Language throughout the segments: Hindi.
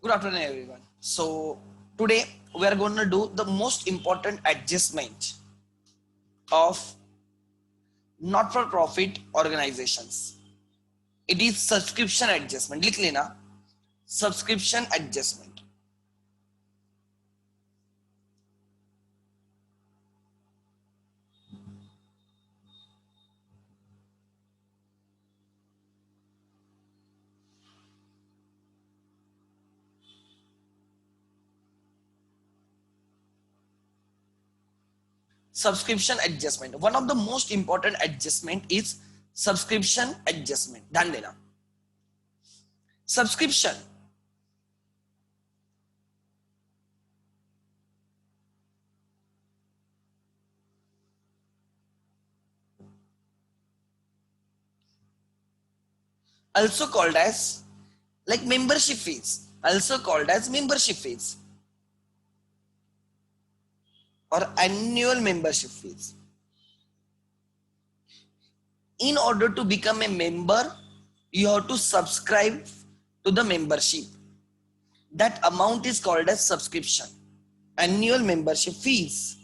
Good afternoon, everyone. So, today we are going to do the most important adjustment of not for profit organizations. It is subscription adjustment. लिख लेना subscription adjustment. Subscription adjustment. One of the most important adjustment is subscription adjustment. ध्यान देना. Subscription also called as like membership fees. Also called as membership fees or annual membership fees. In order to become a member, you have to subscribe to the membership. That amount is called as subscription. Annual membership fees.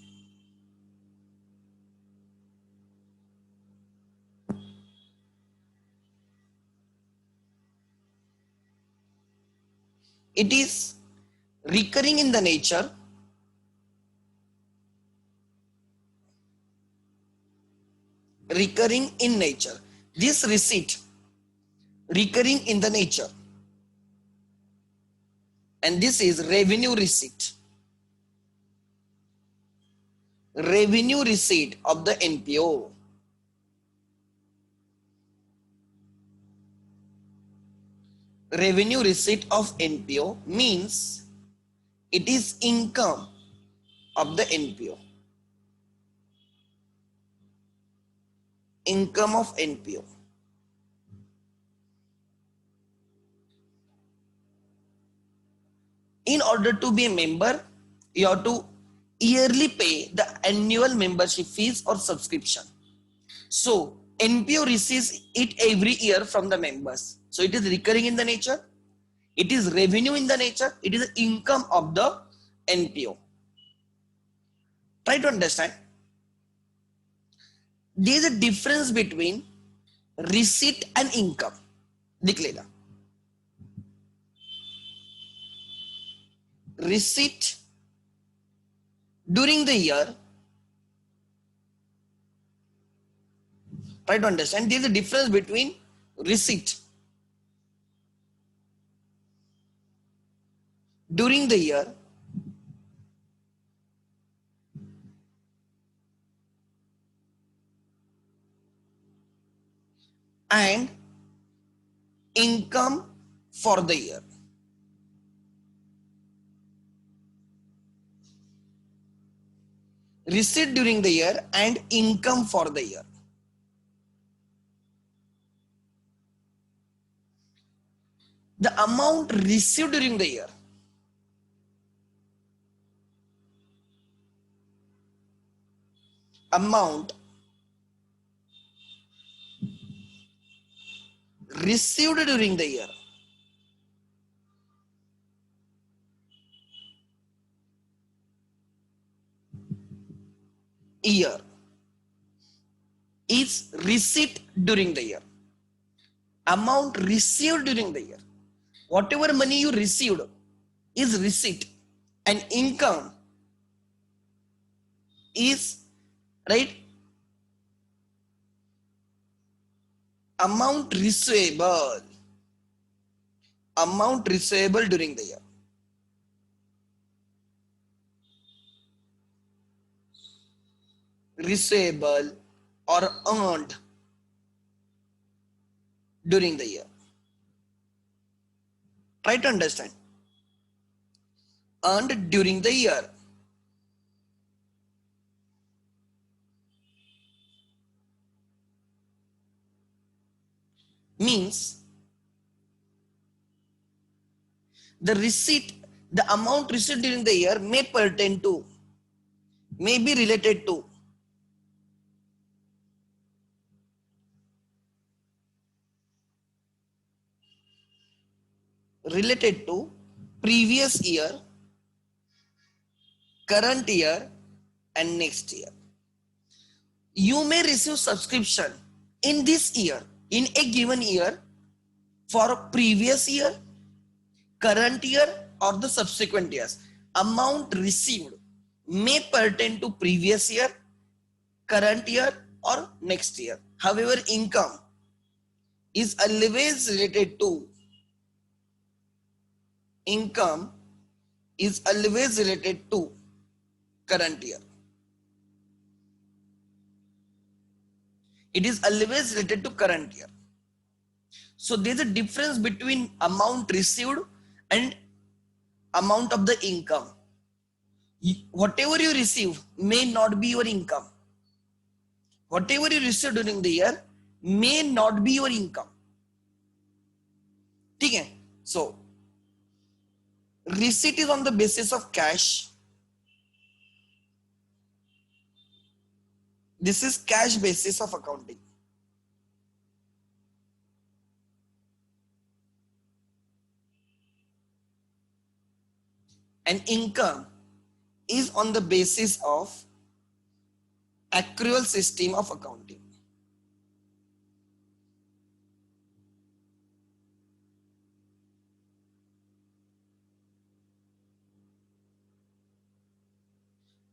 It is recurring in the nature. Recurring in nature. This receipt, recurring in the nature. And this is revenue receipt. Revenue receipt of the NPO. Revenue receipt of NPO means it is income of the NPO. Income of NPO. In order to be a member, you have to yearly pay the annual membership fees or subscription. So NPO receives it every year from the members. So it is recurring in the nature. It is revenue in the nature. It is the income of the NPO. Try to understand. There is a difference between receipt and income. लिख लेना. Receipt during the year. Try to understand. There is a difference between receipt during the year and income for the year. Receipt during the year and income for the year. The amount received during the year amount received during the year is receipt during the year. Amount received during the year, whatever money you received is receipt, and income is right amount receivable during the year. Receivable or earned during the year. Try to understand. Earned during the year means the receipt, the amount received during the year may pertain to, may be related to previous year, current year, and next year. You may receive subscription in this year, in a given year, for previous year, current year, or the subsequent years. Amount received may pertain to previous year, current year, or next year. However, income is always related to current year. It is always related to current year. So there's a difference between amount received and amount of the income. Whatever you receive may not be your income. Whatever you receive during the year may not be your income. ठीक है? So receipt is on the basis of cash. This is cash basis of accounting. And income is on the basis of accrual system of accounting.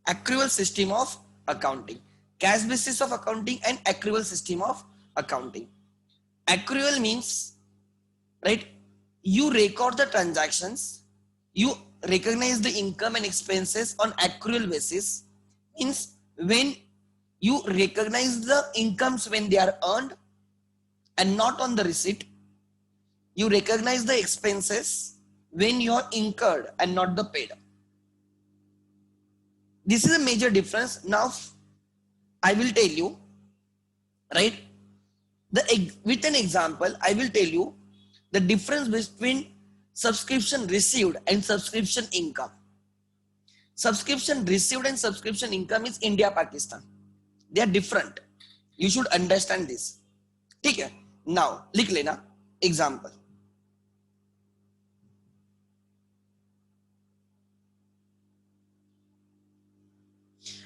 Accrual system of accounting. Cash basis of accounting and accrual system of accounting. Accrual means, right, you record the transactions, you recognize the income and expenses on accrual basis. Means when you recognize the incomes when they are earned and not on the receipt. You recognize the expenses when you are incurred and not the paid. This is a major difference. Now I will tell you, right, with an example I will tell you the difference between subscription received and subscription income. Subscription received and subscription income is India, Pakistan. They are different. You should understand this. ठीक है? Now लिख लेना example.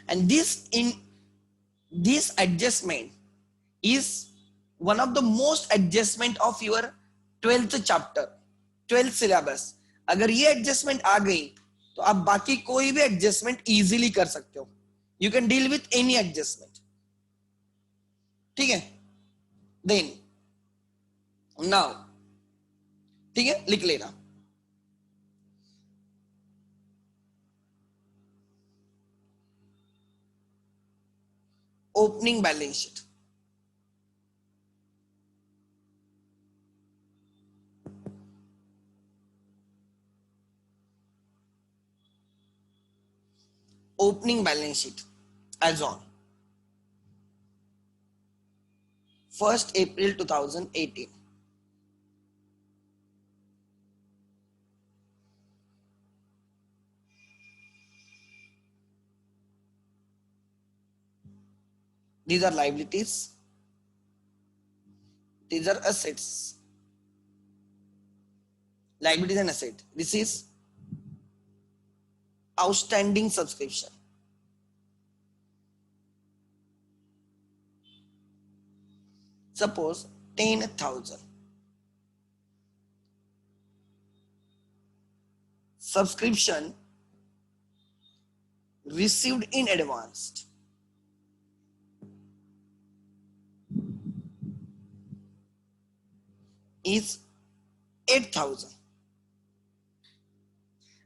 And this adjustment is one of the most adjustment of your 12th chapter, 12th syllabus. अगर ये adjustment आ गई तो आप बाकी कोई भी adjustment easily कर सकते हो. You can deal with any adjustment. ठीक है? Then now, ठीक है, लिख लेना. Opening balance sheet. Opening balance sheet as on 1st April 2018. These are liabilities. These are assets. Liabilities and asset. This is outstanding subscription. Suppose 10,000. Subscription received in advance is 8,000.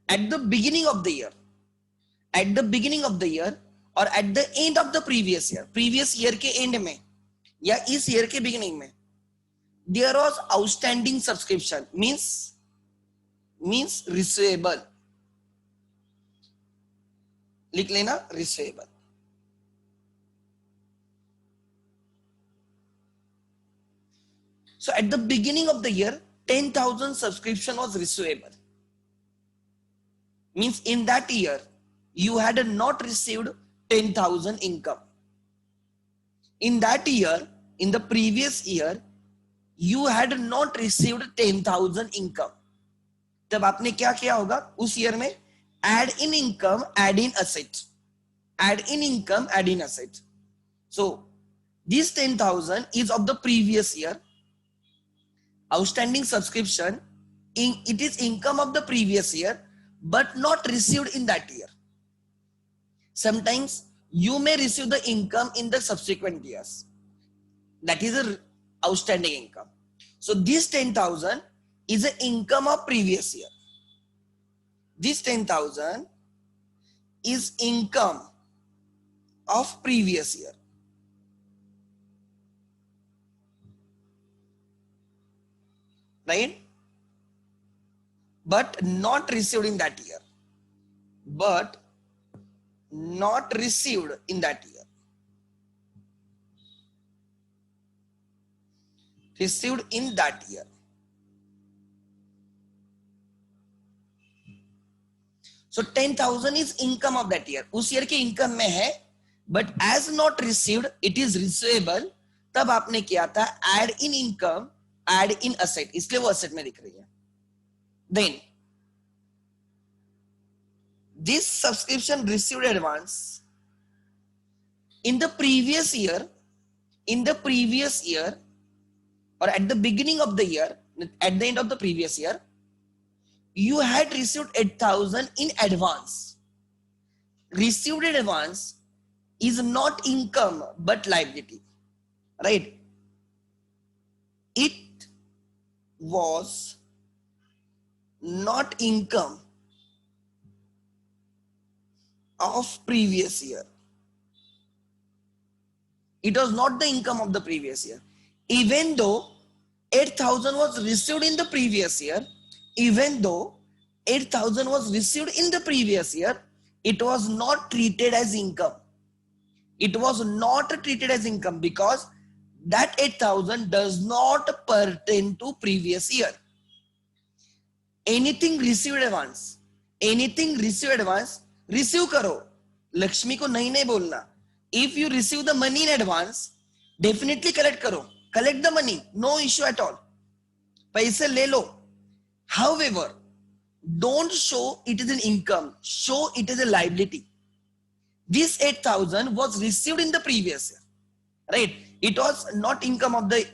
At the beginning of the year, or at the end of the previous year के end में या इस year के beginning में, there was outstanding subscription, means receivable. लिख लेना receivable. So at the beginning of the year, 10,000 subscription was receivable. Means in that year, you had not received 10,000 income. In that year, in the previous year, you had not received 10,000 income. तब आपने क्या किया होगा उस ईयर में, add in income, add in asset, add in income, add in asset. So this 10,000 is of the previous year. Outstanding subscription, it is income of the previous year, but not received in that year. Sometimes you may receive the income in the subsequent years. That is a outstanding income. So this 10,000 is an income of previous year. This 10,000 is income of previous year. Right? But not received in that year. But not received in that year. Received in that year. So 10,000 is income of that year. उस year के income में है, but as not received, it is receivable. तब आपने किया था add in income, add in asset. इसलिए वो asset में दिख रही है. Then this subscription received advance in the previous year, or at the beginning of the year, at the end of the previous year, you had received 8,000 in advance. Received in advance is not income but liability, right? It was not income of previous year. It was not the income of the previous year. Even though 8,000 was received in the previous year, even though 8,000 was received in the previous year, it was not treated as income. It was not treated as income because that 8,000 does not pertain to previous year. Anything received advance, receive करो. लक्ष्मी को नहीं बोलना. If you receive the money in advance, definitely collect करो. Collect the money, no issue at all. पैसे ले लो. However, don't show it is an income, show it is a liability. This 8,000 was received in the previous year, right? It was not income of the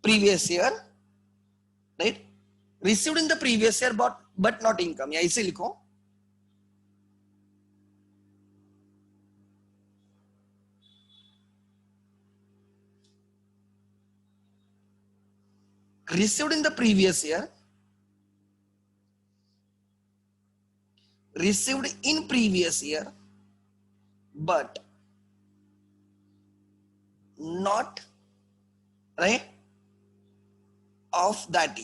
previous year, right? Received in the previous year, but not income. या इसे लिखो. Received in the previous year, received in previous year, but not of that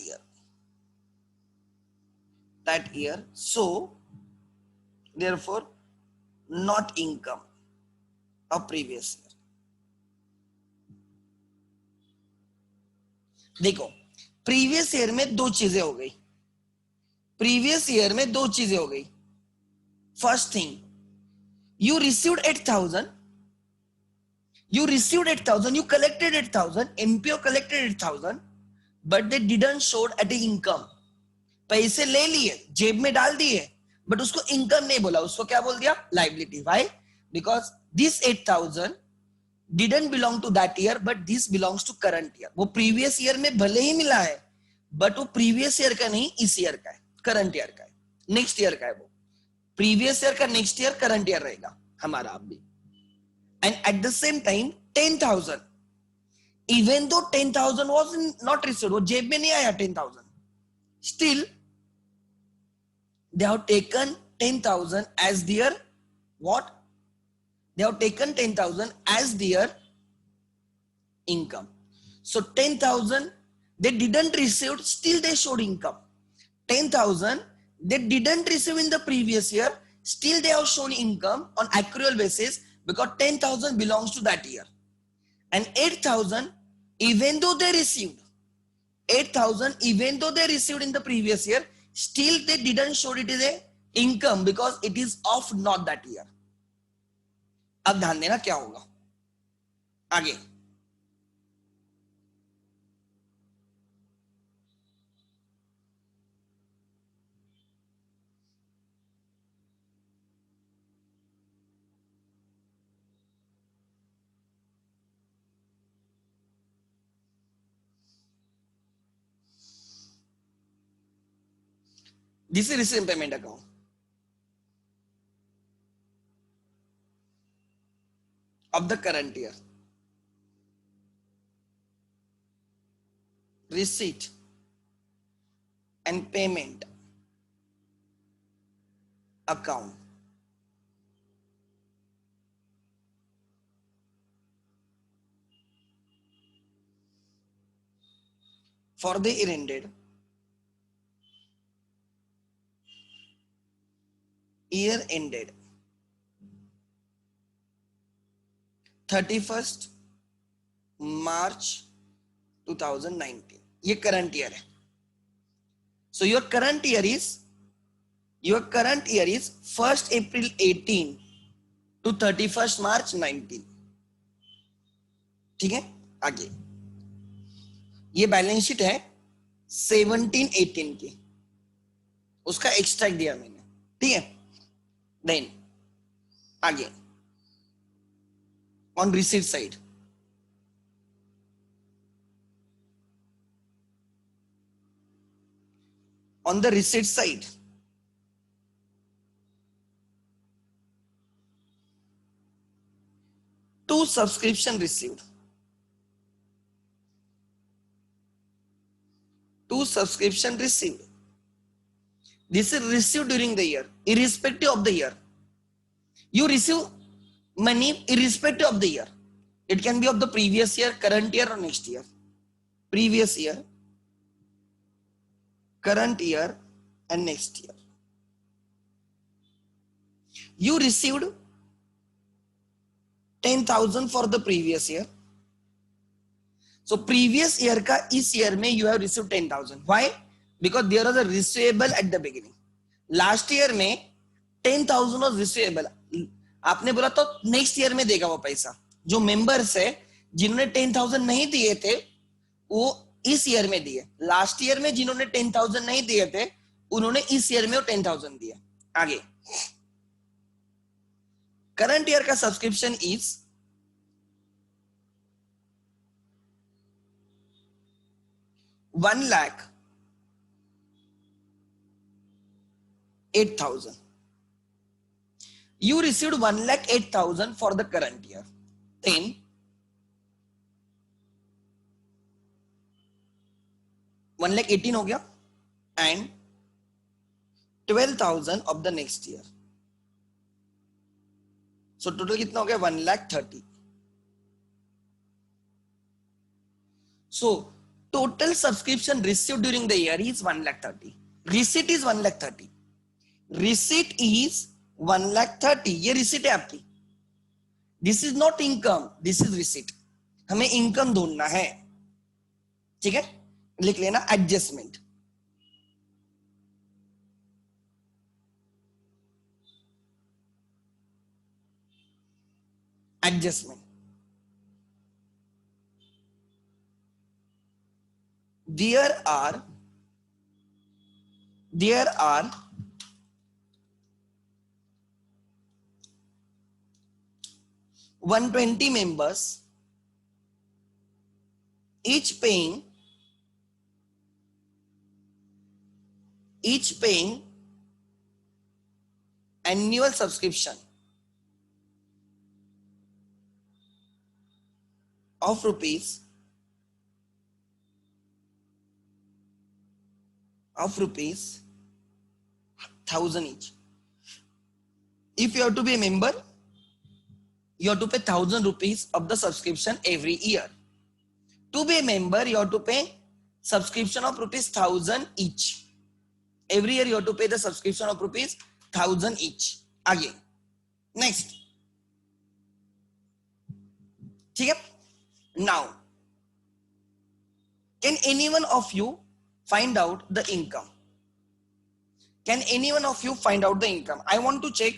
year. So therefore not income of previous year. देखो प्रीवियस ईयर में दो चीजें हो गई. First thing, you received 8,000, you collected 8,000, MPO collected 8,000, but they didn't show at the income. पैसे ले लिए, जेब में डाल दिए, बट उसको इनकम नहीं बोला, उसको क्या बोल दिया? Liability. Why? Because this 8,000 didn't belong to that year, but this belongs to current year. वो प्रीवियस ईयर में भले ही मिला है, बट वो प्रीवियस ईयर का नहीं, इस ईयर का है, करंट ईयर का है, नेक्स्ट ईयर का है. वो प्रीवियस ईयर का नेक्स्ट ईयर करंट ईयर रहेगा हमारा अब भी. And at the same time 10,000, even though 10,000 was not received, वो जेब में नहीं आया 10,000, still they have taken 10,000 as their what? They have taken 10,000 as their income. So 10,000 they didn't receive, still they showed income. 10,000 they didn't receive in the previous year, still they have shown income on accrual basis because 10,000 belongs to that year. And 8,000, even though they received 8,000, even though they received in the previous year, still they didn't show it as a income because it is of not that year. अब ध्यान देना क्या होगा आगे. This is receipt payment account. Of the current year. Receipt and payment account. For the year ended. Year ended 31st March 2019. ये current year है. So your current year is 1st April 18 to 31st March 19. ठीक है, आगे ये बैलेंस शीट है 17-18 की, उसका एक्सट्रैक्ट दिया मैंने. ठीक है, देन आगे on receipt side. On the receipt side, two subscription received. Two subscription received. This is received during the year, irrespective of the year. You receive money irrespective of the year. It can be of the previous year, current year, or next year. Previous year, current year, and next year. You received 10,000 for the previous year. So previous year का इस year में you have received 10,000. Why? Because there was a receivable at the beginning. Last year में 10,000 was receivable. आपने बोला तो next year में देगा वो पैसा. जो members है जिन्होंने 10,000 नहीं दिए थे वो इस year में दिए. Last year में जिन्होंने 10,000 नहीं दिए थे उन्होंने इस year में वो 10,000 दिए. आगे current year का subscription is 1,08,000. You received 1,08,000 for the current year. Then 1,18,000 हो गया and 12,000 of the next year. So total कितना हो गया 1,30,000. So total subscription received during the year is 1,30,000. Receipt is 1,30,000. Receipt is 1,30,000. ये receipt है आपकी. This is not income. This is receipt. हमें income ढूंढना है. ठीक है, लिख लेना adjustment. Adjustment. There are 120 members, each paying annual subscription of rupees 1,000 each. If you have to be a member, you have to pay 1,000 rupees of the subscription every year. To be a member, you have to pay subscription of rupees 1,000 each. Every year you have to pay the subscription of rupees 1,000 each. Again, next. ठीक है? Now, can any one of you find out the income? Can any one of you find out the income? I want to check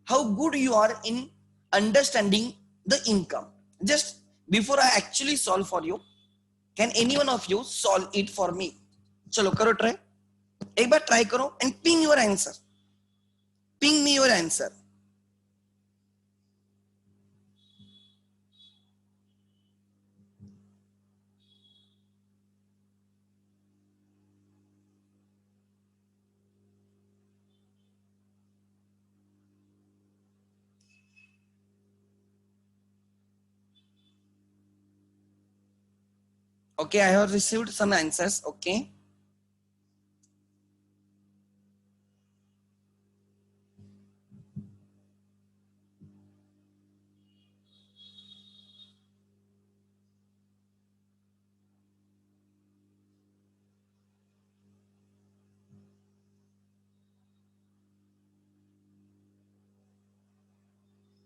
how good you are in understanding the income. Just before I actually solve for you, can any one of you solve it for me? चलो करो try. एक बार try करो and ping your answer. Ping me your answer. Okay, I have received some answers. Okay.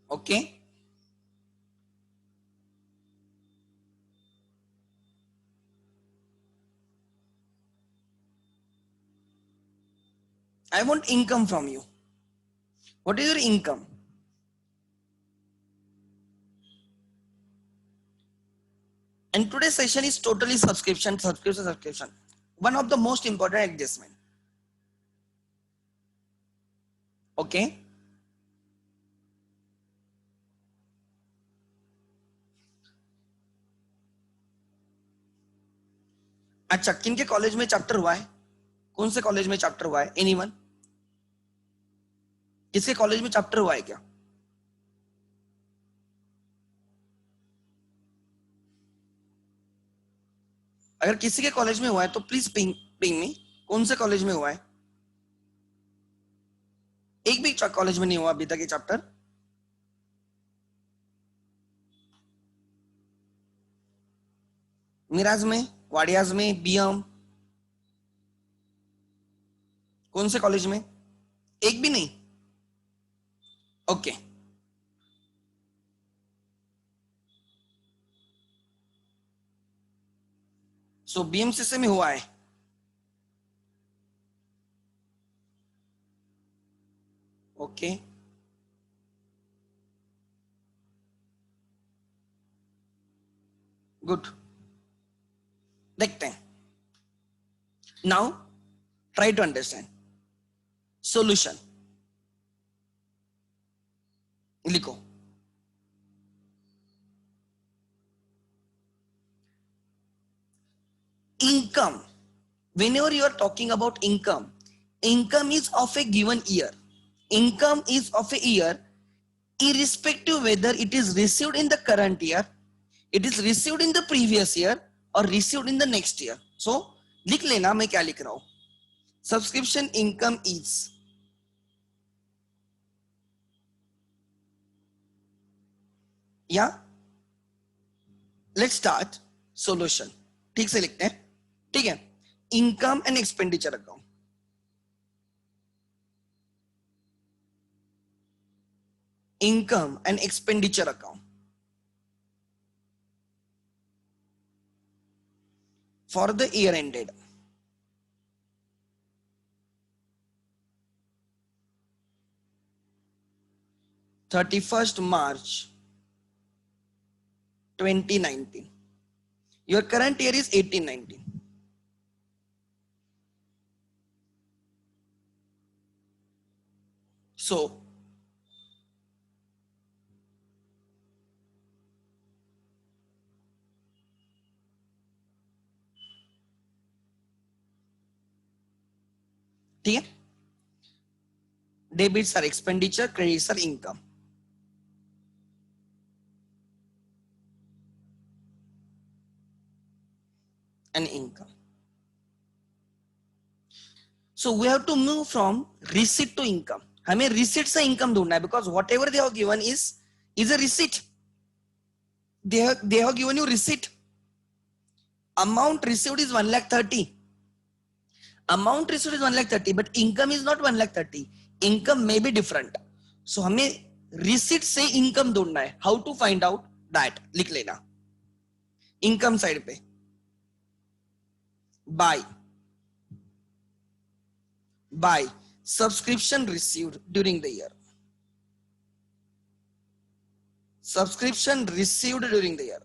Okay. I want income from you. What is your income? And today's session is totally subscription, subscription, subscription. One of the most important adjustment. Okay. अच्छा, किन के कॉलेज में चैप्टर हुआ है? कौन से कॉलेज में चैप्टर हुआ है? एनीवन? किसके कॉलेज में चैप्टर हुआ है क्या? अगर किसी के कॉलेज में हुआ है तो प्लीज पिंग पिंग मी. कौन से कॉलेज में हुआ है? एक भी कॉलेज में नहीं हुआ अभी तक ये चैप्टर. मिराज में, वाडियाज में, बीएम, कौन से कॉलेज में? एक भी नहीं. ओके. सो बीएमसीसी में हुआ है. ओके. गुड. देखते हैं. Now try to understand. Solution लिखो. Income. Whenever you are talking about income, income is of a given year. Income is of a year, irrespective whether it is received in the current year, it is received in the previous year, or received in the next year. So लिख लेना मैं क्या लिख रहा हूं. Subscription income is. Yeah. Let's start. Solution. ठीक से लिखते हैं. ठीक है. Income and expenditure account. Income and expenditure account. For the year ended. 31st March 2019. Your current year is 1819. So ठीक है. Debits are expenditure, credits are income. And income. So we have to move from receipt to income. हमें receipt से income ढूंढना है because whatever they have given is a receipt. They have given you receipt. Amount received is 1,30,000. Amount received is 1,30,000, but income is not 1,30,000. Income may be different. So हमें receipt से income ढूंढना है. How to find out that? लिख लेना. Income side पे by subscription received during the year. Subscription received during the year.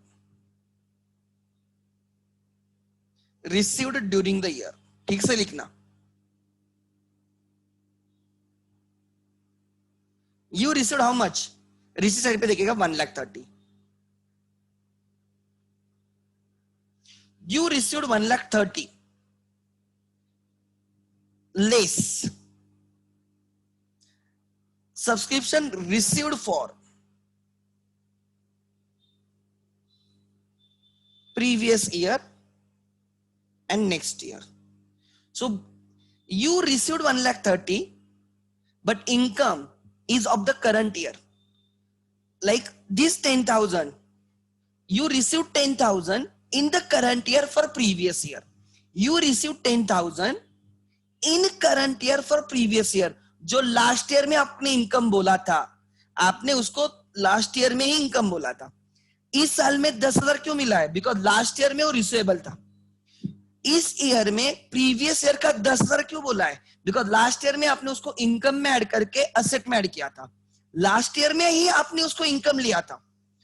Received during the year. ठीक से लिखना. You received how much? Receipt side पे देखेगा 1,30,000. You received 1,30,000 less subscription received for previous year and next year. So you received 1,30,000, but income is of the current year. Like this 10,000, you received 10,000 in the current year for previous year. You received 10,000 in current year for previous year. जो लास्ट ईयर में आपने इनकम बोला था, आपने उसको लास्ट ईयर में ही इनकम बोला था. इस साल में 10,000 क्यों मिला है? बिकॉज लास्ट ईयर में वो रिसीवेबल था. इस ईयर में प्रीवियस ईयर का 10,000 क्यों बोला है? बिकॉज लास्ट ईयर में आपने उसको इनकम में ऐड करके असेट में ऐड किया था. लास्ट ईयर में ही आपने उसको इनकम लिया था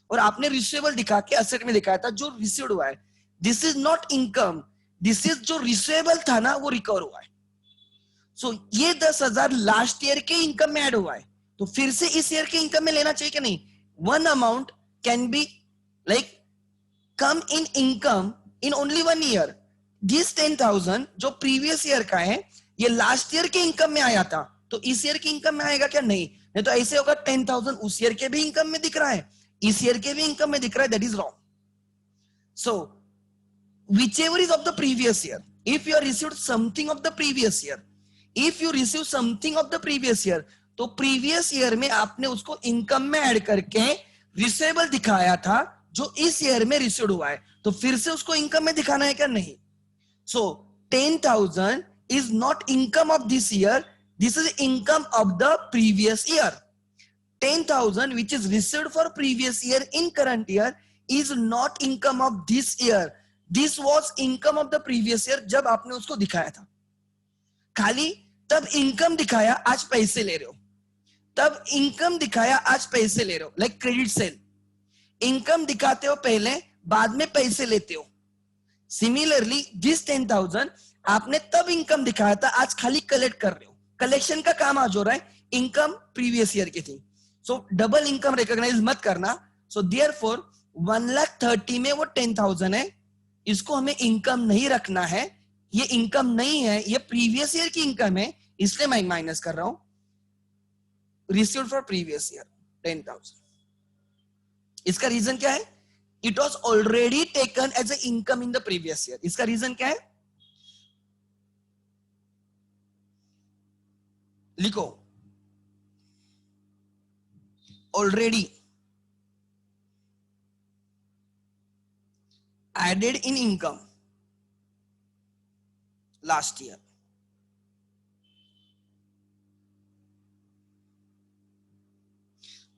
और आपने रिसीवेबल दिखा के असेट में दिखाया था जो रिसीव्ड हुआ है. This is not income, this is जो रिसीवेबल था ना वो रिकवर हुआ है. सो ये 10,000 लास्ट ईयर के इनकम में ऐड हुआ है, तो फिर से इस ईयर के इनकम में लेना चाहिए कि नहीं? One amount can be like come in income in only 1 year. This 10,000 जो प्रीवियस ईयर का है, ये लास्ट ईयर के इनकम में आया था, तो इस ईयर की इनकम में आएगा क्या? नहीं. नहीं तो ऐसे होगा 10,000 उस ईयर के भी इनकम में दिख रहा है, इस ईयर के भी इनकम में दिख रहा है. That is wrong. So whichever is of the previous year, if you have received something of the previous year, if you receive something of the previous year, तो प्रीवियस ईयर में आपने उसको इनकम में ऐड करके रिसीवेबल दिखाया था जो इस ईयर में रिसीव्ड हुआ है, तो फिर से उसको इनकम में दिखाना है क्या? नहीं. सो 10,000 is not income of this year, this is income of the previous year. 10,000 which is received for previous year in current year is not income of this year. This was income of the previous year जब आपने उसको दिखाया था. खाली तब इनकम दिखाया, आज पैसे ले रहे हो. तब इनकम दिखाया, आज पैसे ले रहे हो. लाइक क्रेडिट सेल, इनकम दिखाते हो पहले, बाद में पैसे लेते हो. सिमिलरली दिस 10,000 आपने तब इनकम दिखाया था, आज खाली कलेक्ट कर रहे हो. कलेक्शन का काम आज हो रहा है, इनकम प्रीवियस ईयर की थी. सो डबल इनकम रिकॉग्नाइज मत करना. सो देयरफॉर 1,30,000 में वो 10,000 है, इसको हमें इनकम नहीं रखना है. ये इनकम नहीं है, ये प्रीवियस ईयर की इनकम है, इसलिए मैं माइनस कर रहा हूं. Received for previous year 10,000. इसका रीजन क्या है? It was already taken as a income in the previous year. इसका रीजन क्या है? लिखो, already added in income last year.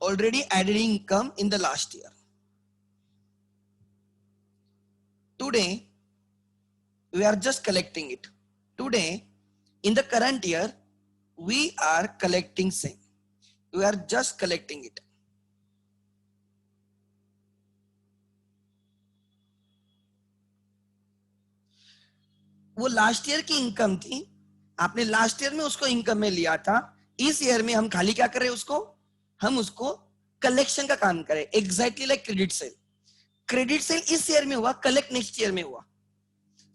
Already added income in the last year. Today, we are just collecting it. Today, in the current year, we are collecting same. We are just collecting it. वो लास्ट ईयर की इनकम थी, आपने लास्ट ईयर में उसको इनकम में लिया था. इस ईयर में हम खाली क्या कर रहे हैं? उसको हम उसको कलेक्शन का काम करें. Exactly like credit sale. Credit sale इस ईयर में हुआ, कलेक्ट नेक्स्ट ईयर में हुआ.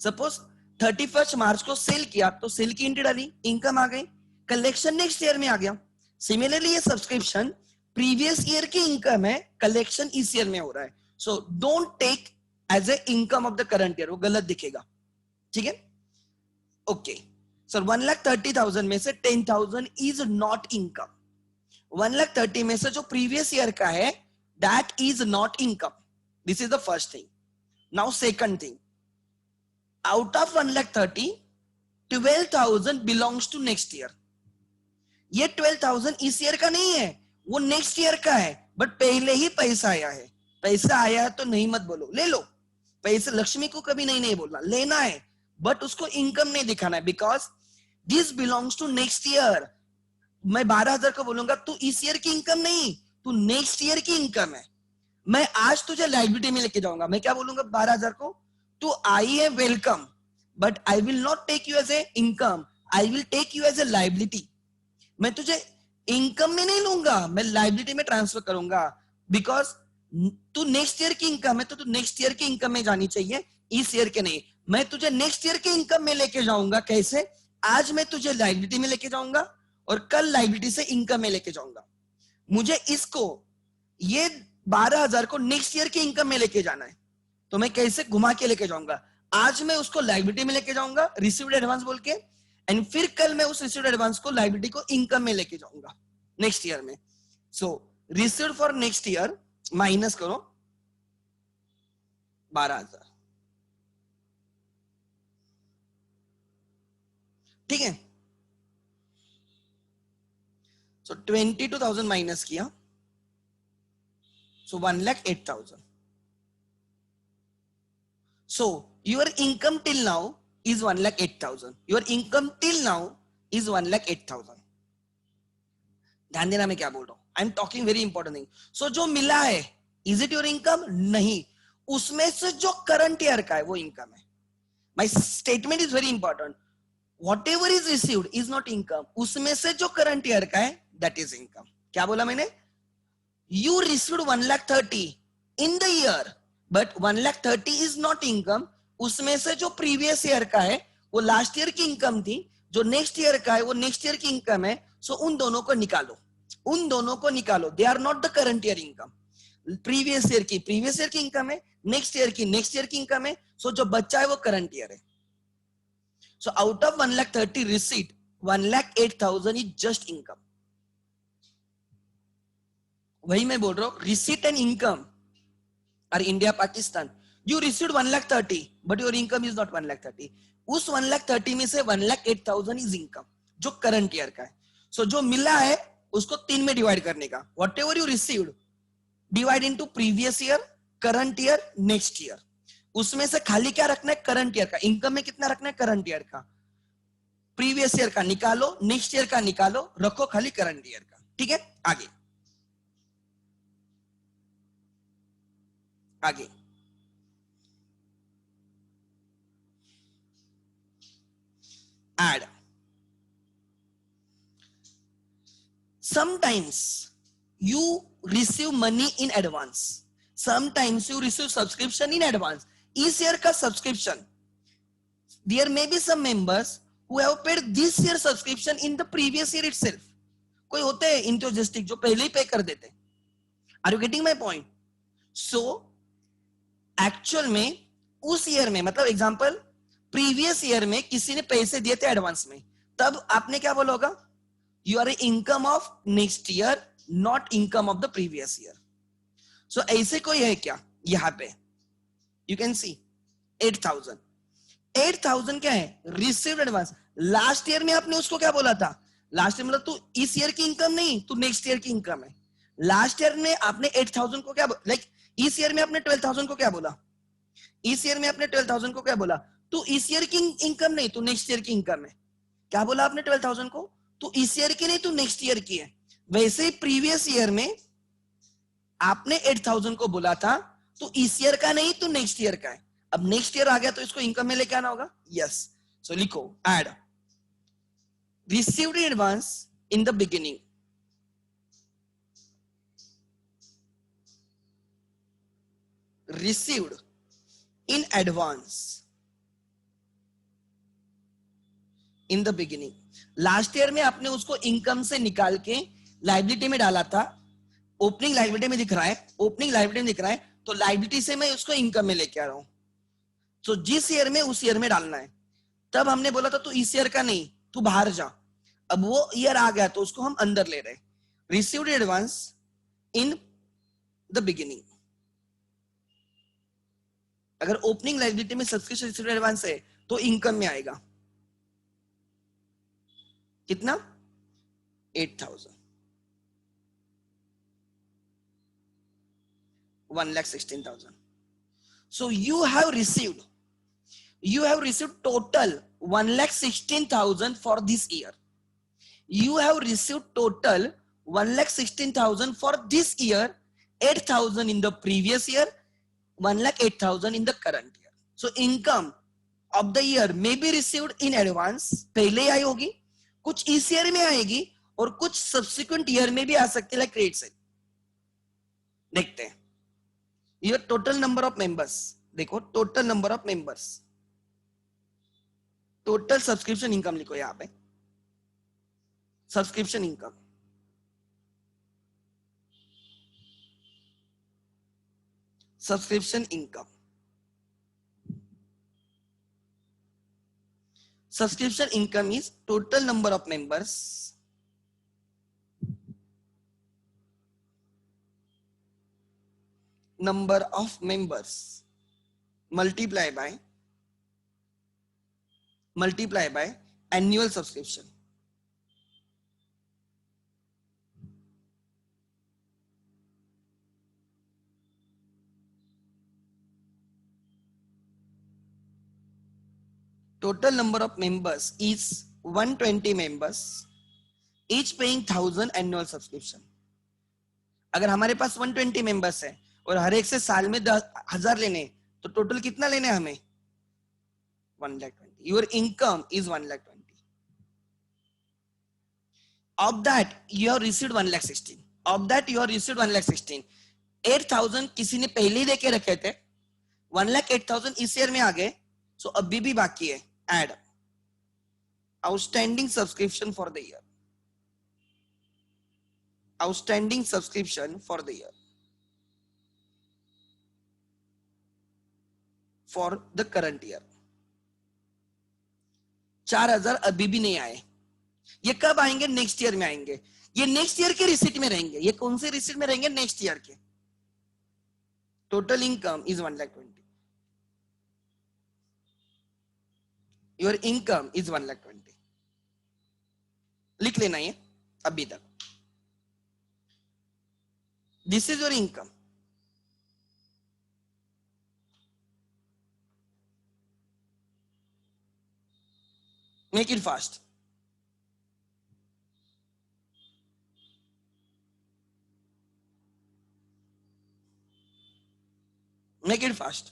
सपोज 31 मार्च को सेल किया, तो सेल की एंट्री डाली, इनकम आ गई, कलेक्शन नेक्स्ट ईयर में आ गया. सिमिलरली ये सब्सक्रिप्शन प्रीवियस ईयर की इनकम है, कलेक्शन इस ईयर में हो रहा है. So don't take as a income of the current year, वो गलत दिखेगा. ठीक है? ओके सर, 1,30,000 में से 10,000 इज नॉट इनकम. 1,30,000 में से जो प्रीवियस ईयर का है, that is not income. This is the first thing. Now second thing, out of 1,30,000, 12,000 belongs to next year. ये 12,000 इस ईयर का नहीं है, वो नेक्स्ट ईयर का है. बट पहले ही पैसा आया है. पैसा आया है तो नहीं मत बोलो, ले लो पैसे. लक्ष्मी को कभी नहीं नहीं बोलना, लेना है, बट उसको इनकम नहीं दिखाना है. Because this belongs to next year. मैं 12,000 को बोलूंगा, तू इस ईयर की इनकम नहीं, तू नेक्स्ट ईयर की इनकम है. मैं आज तुझे लाइबिलिटी में लेके जाऊंगा. मैं क्या बोलूंगा 12,000 को? तू आई है, welcome, but I will not take you as a income, I will take you as a liability. मैं तुझे इनकम में नहीं लूंगा, मैं लाइबिलिटी में ट्रांसफर करूंगा. बिकॉज तू नेक्स्ट ईयर की इनकम है, तो तू नेक्स्ट ईयर की इनकम में जानी चाहिए, इस ईयर के नहीं. मैं तुझे नेक्स्ट ईयर के इनकम में लेके जाऊंगा. कैसे? आज मैं तुझे लाइबिलिटी में लेके जाऊंगा और कल लाइबिलिटी से इनकम में लेके जाऊंगा. मुझे इसको, ये 12,000 को नेक्स्ट ईयर के इनकम में लेके जाना है, तो मैं कैसे घुमा के लेके जाऊंगा? आज मैं उसको लायबिलिटी में लेके जाऊंगा रिसीव्ड एडवांस बोल के, एंड फिर कल मैं उस रिसीव्ड एडवांस को लायबिलिटी को इनकम में लेके जाऊंगा नेक्स्ट ईयर में. So received for next year minus करो 12,000. ठीक है. सो 22,000 माइनस किया, सो 1,08,000. So your income till now is 1,08,000. Your income till now is 1,08,000. ध्यान देना मैं क्या बोल रहा हूं. I am talking very important thing. So जो मिला है इज इट योर इनकम? नहीं, उसमें से जो करंट ईयर का है वो इनकम है. My statement is very important. What ever is received is not income. उसमें से जो करंट ईयर का है दैट इज इनकम. क्या बोला मैंने? You received 1,30,000 in the year, but 1,30,000 is not income. उसमें से जो प्रीवियस ईयर का है वो लास्ट ईयर की इनकम थी, जो नेक्स्ट ईयर का है वो नेक्स्ट ईयर की इनकम है. सो उन दोनों को निकालो, उन दोनों को निकालो. They are not the current year income. Previous year की इनकम है, नेक्स्ट ईयर की इनकम है. सो जो बच्चा है वो करंट ईयर है. So out of 1,30,000 receipt 1,08,000 is just income. वही मैं बोल रहा हूं, receipt and income are India Pakistan. You received 1,30,000 but your income is not 1,30,000. उस 1,30,000 में से 1,08,000 इज इनकम जो करंट ईयर का है. सो जो मिला है उसको 3 में डिवाइड करने का. What ever you received divide into previous year, current year, next year. उसमें से खाली क्या रखना है? करंट ईयर का. इनकम में कितना रखना है? करंट ईयर का. प्रीवियस ईयर का निकालो, नेक्स्ट ईयर का निकालो, रखो खाली करंट ईयर का. ठीक है. आगे आगे add. Sometimes you receive money in advance, sometimes you receive subscription in advance. इस ईयर का subscription, there may be some members who have paid this year subscription in the previous year itself. कोई होते हैं इंथुजियास्टिक जो पहले ही पे कर देते. Are you getting my point? So actual में उस ईयर में, मतलब एग्जांपल प्रीवियस ईयर में किसी ने पैसे दिए थे एडवांस में, तब आपने क्या बोला होगा? You are income of next year, not income of the previous year. So ऐसे कोई है क्या यहां पे? You can see 8,000. 8,000 क्या है? Received advance. लास्ट ईयर में आपने उसको क्या बोला था? लास्ट ईयर मतलब तू इस ईयर की इनकम नहीं, तू नेक्स्ट ईयर की इनकम है. लास्ट ईयर में आपने 8,000 को क्या लाइक इस ईयर में आपने 12,000 को क्या बोला? इस ईयर में आपने 12,000 को क्या बोला? तू इस ईयर की इनकम नहीं, तू नेक्स्ट ईयर की इनकम है. क्या बोला आपने? 12,000 को तू इस ईयर की नहीं, तू नेक्स्ट ईयर की है. वैसे ही प्रीवियस ईयर में आपने 8,000 को बोला था, तू इस ईयर का नहीं, तू नेक्स्ट ईयर का है. अब नेक्स्ट ईयर आ गया तो इसको इनकम में लेके आना होगा. यस. सो लिखो add received advance in the beginning. Received in advance in the beginning. Last year में आपने उसको इनकम से निकाल के लाइबिलिटी में डाला था. ओपनिंग लाइबिलिटी में दिख रहा है, ओपनिंग लाइबिलिटी में दिख रहा है, तो लाइबिलिटी से मैं उसको इनकम में लेके आ रहा हूं. तो जिस ईयर में उस ईयर में डालना है. तब हमने बोला था तू इस ईयर का नहीं, तू बाहर जा. अब वो ईयर आ गया तो उसको हम अंदर ले रहे. Received advance in the beginning. अगर ओपनिंग लाइबिलिटी में सब्सक्रिप्शन रिसीव्ड एडवांस है तो इनकम में आएगा. कितना? 8,000. 1,16,000. So you have received total 1,16,000 for this year. You have received total 1,16,000 for this year, 8,000 in the previous year, 1,08,000 in the current year. So income of the year may be received in advance. पहले आई होगी, कुछ इस ईयर में आएगी और कुछ सब्सिक्वेंट ईयर में भी आ सकती है, लाइक क्रेडिट साइड. देखते हैं. Your total number of members देखो, total number of members, total subscription income लिखो यहां पे. Subscription income, subscription income. Subscription income is total number of members multiply by annual subscription. Total number of members is 120 members, each paying 1000 annual subscription. अगर हमारे पास 120 मेंबर्स है और हर एक से साल में 1000 लेने, तो टोटल कितना लेने हमें? 1,20,000. Your income is 1,20,000. Of that you have received 1,16,000. Of that you have received 1,16,000. 8,000 किसी ने पहले ही लेके रखे थे, 1,08,000 इस ईयर में आ गए, सो अभी भी बाकी है. Add outstanding subscription for the year. Outstanding subscription for the year. For the current year. 4,000 अभी भी नहीं आए. ये कब आएंगे? नेक्स्ट ईयर में आएंगे. ये नेक्स्ट ईयर के रिसीट में रहेंगे. ये कौन से रिसीट में रहेंगे? नेक्स्ट ईयर के. Total income is 1,20,000. Your income is 1,20,000. लिख लेना ये अभी तक. This is your income. Make it fast. Make it fast.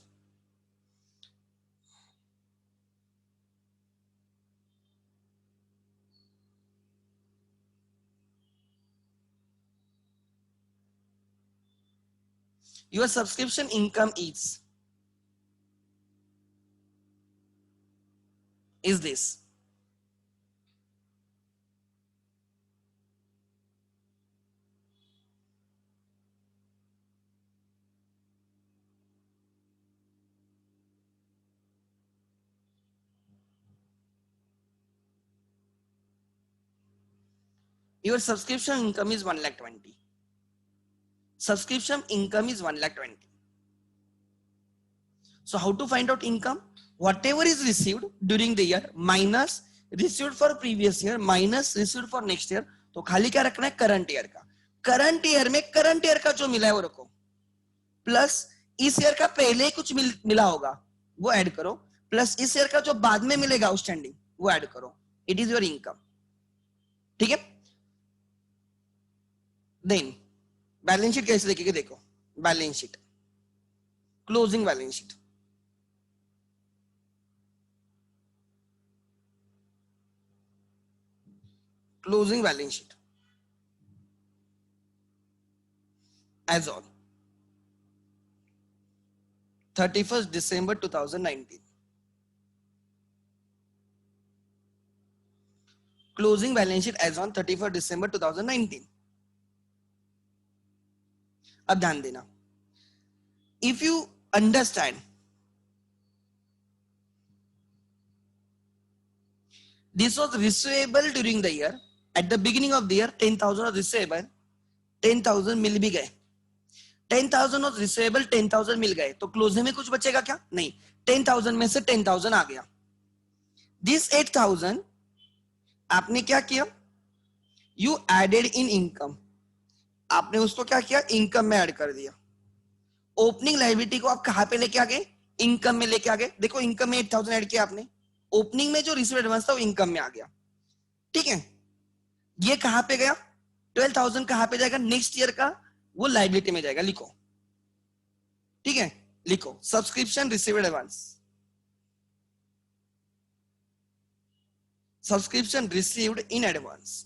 Your subscription income is this. Your subscription income is 1,20,000. Subscription income is 1,20,000. So how to find out income? Whatever is received during the year minus received for previous year minus received for next year. तो खाली क्या रखना है? करंट ईयर का. करंट ईयर में करंट ईयर का जो मिला है वो रखो, प्लस इस ईयर का पहले कुछ मिला होगा वो ऐड करो, प्लस इस ईयर का जो बाद में मिलेगा आउटस्टैंडिंग वो ऐड करो. It is your income. ठीक है. देन बैलेंस शीट कैसे देखेंगे? देखो, balance sheet, closing balance sheet. Closing balance sheet as on 31st December 2019. Closing balance sheet as on 31st December 2019. अब ध्यान देना, if you understand this was receivable during the year, at the beginning of the year 10,000 was receivable, 10,000 मिल भी गए, 10,000 was receivable, 10,000 मिल गए, तो क्लोजिंग में कुछ बचेगा क्या? नहीं. 10,000 में से 10,000 आ गया. This 8,000 आपने क्या किया? You added in income. आपने उसको क्या किया? इनकम में ऐड कर दिया. ओपनिंग लायबिलिटी को आप कहां पे लेके आ गए? इनकम में लेके आ गए. देखो, इनकम में 8,000 ऐड किया आपने, ओपनिंग में जो रिसीव एडवांस था वो इनकम में आ गया. ठीक है. ये कहां पे गया? 12,000 कहां पे जाएगा? नेक्स्ट ईयर का वो लायबिलिटी में जाएगा. लिखो. ठीक है, लिखो, subscription received advance. Subscription received in advance.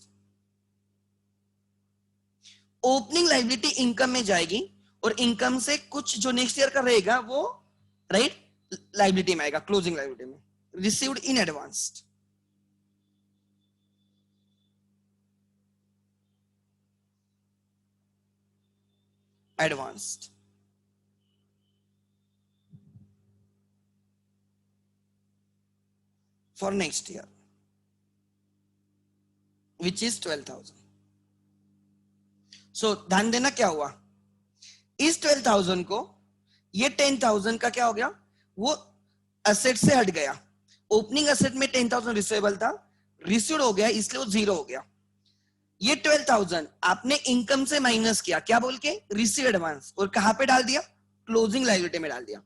Opening liability income में जाएगी और इनकम से कुछ जो नेक्स्ट ईयर का रहेगा वो राइट लायबिलिटी में आएगा, क्लोजिंग लायबिलिटी में. Received in advance. Advanced. for next year, which is 12,000. So ध्यान देना क्या हुआ, इस 12,000 को ये 10,000 का क्या हो गया, वो असेट से हट गया. ओपनिंग असेट में 10,000 रिसीवेबल था, रिसीव्ड हो गया इसलिए वो जीरो हो गया. ये 12,000 आपने इनकम से माइनस किया, क्या बोल के, रिसीव एडवांस, और कहां पे डाल दिया, क्लोजिंग लायबिलिटी में डाल दिया.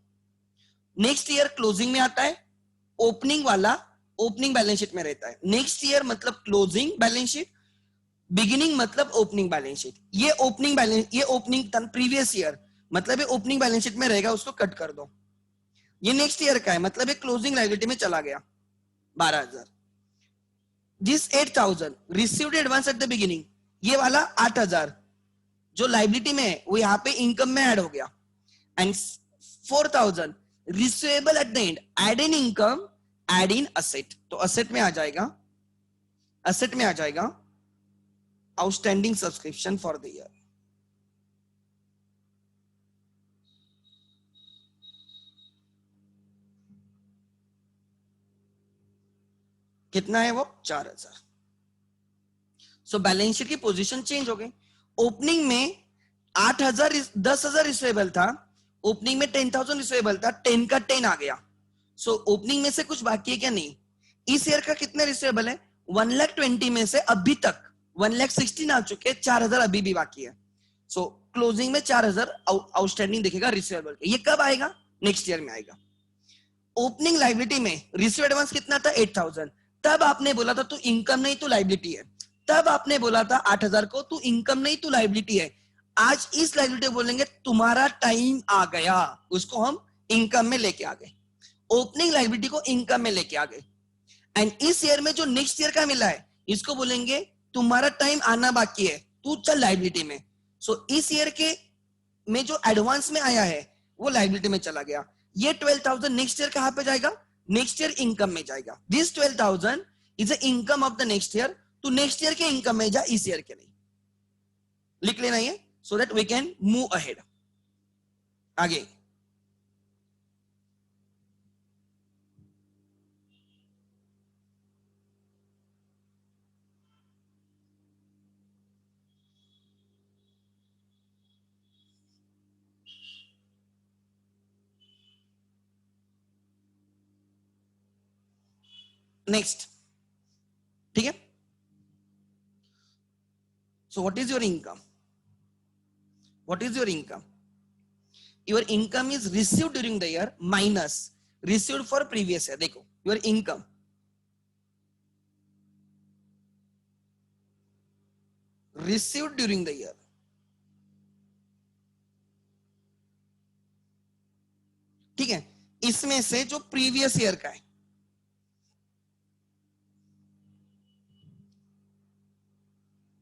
नेक्स्ट ईयर क्लोजिंग में आता है, ओपनिंग वाला ओपनिंग बैलेंस शीट में रहता है. नेक्स्ट ईयर मतलब क्लोजिंग बैलेंस शीट, बिगिनिंग मतलब ओपनिंग बैलेंस शीट. ये ओपनिंग बैलेंस, ये ओपनिंग प्रीवियस ईयर मतलब ये ओपनिंग बैलेंस शीट में रहेगा, उसको कट कर दो. ये नेक्स्ट ईयर का है मतलब ये क्लोजिंग लायबिलिटी में चला गया 12,000. This 8,000 received advance at the beginning, ये वाला 8,000 जो लायबिलिटी में है वो यहाँ पे इनकम में ऐड हो गया. And 4,000 receivable eight the and, add in income, add in asset. तो असेट में आ जाएगा, असेट में आ जाएगा outstanding subscription for the year. कितना है वो, 4,000. सो बैलेंस शीट की पोजीशन चेंज हो गई. ओपनिंग में 8,000 10,000 रिसीवेबल था, ओपनिंग में 10,000 रिसीवेबल था, 10 का 10 आ गया. सो ओपनिंग में से कुछ बाकी है क्या, नहीं. इस ईयर का कितने रिसीवेबल है, 1,20,000 में से अभी तक 1,16,000 आ चुके, 4,000 अभी भी बाकी है. सो क्लोजिंग में 4,000 आउटस्टैंडिंग दिखेगा रिसीवेबल. ये कब आएगा, नेक्स्ट ईयर में आएगा. ओपनिंग लायबिलिटी में रिसीव एडवांस कितना था, 8,000. तब आपने बोला था तू इनकम नहीं तू लायबिलिटी है, तब आपने बोला था 8,000 को तू इनकम नहीं तू लायबिलिटी है. आज इस लायबिलिटी बोलेंगे तुम्हारा टाइम आ गया, उसको हम इनकम में लेके आ गए, ओपनिंग लायबिलिटी को इनकम में लेके आ गए. एंड इस ईयर में जो नेक्स्ट ईयर का मिला है इसको बोलेंगे तुम्हारा टाइम आना बाकी है, तू चल लायबिलिटी में. सो इस ईयर के में जो एडवांस में आया है वो लायबिलिटी में चला गया. ये 12,000 नेक्स्ट ईयर कहां पे जाएगा, नेक्स्ट ईयर इनकम में जाएगा. This 12,000 is a income of the next year, तो नेक्स्ट ईयर के इनकम में जा, इस ईयर के नहीं. लिख लेना ये, so that we can move ahead. आगे नेक्स्ट, ठीक है. So what is your income, what is your income, your income is received during the year minus received for previous year. देखो your income, received during the year, ठीक है, इसमें से जो प्रीवियस ईयर का है,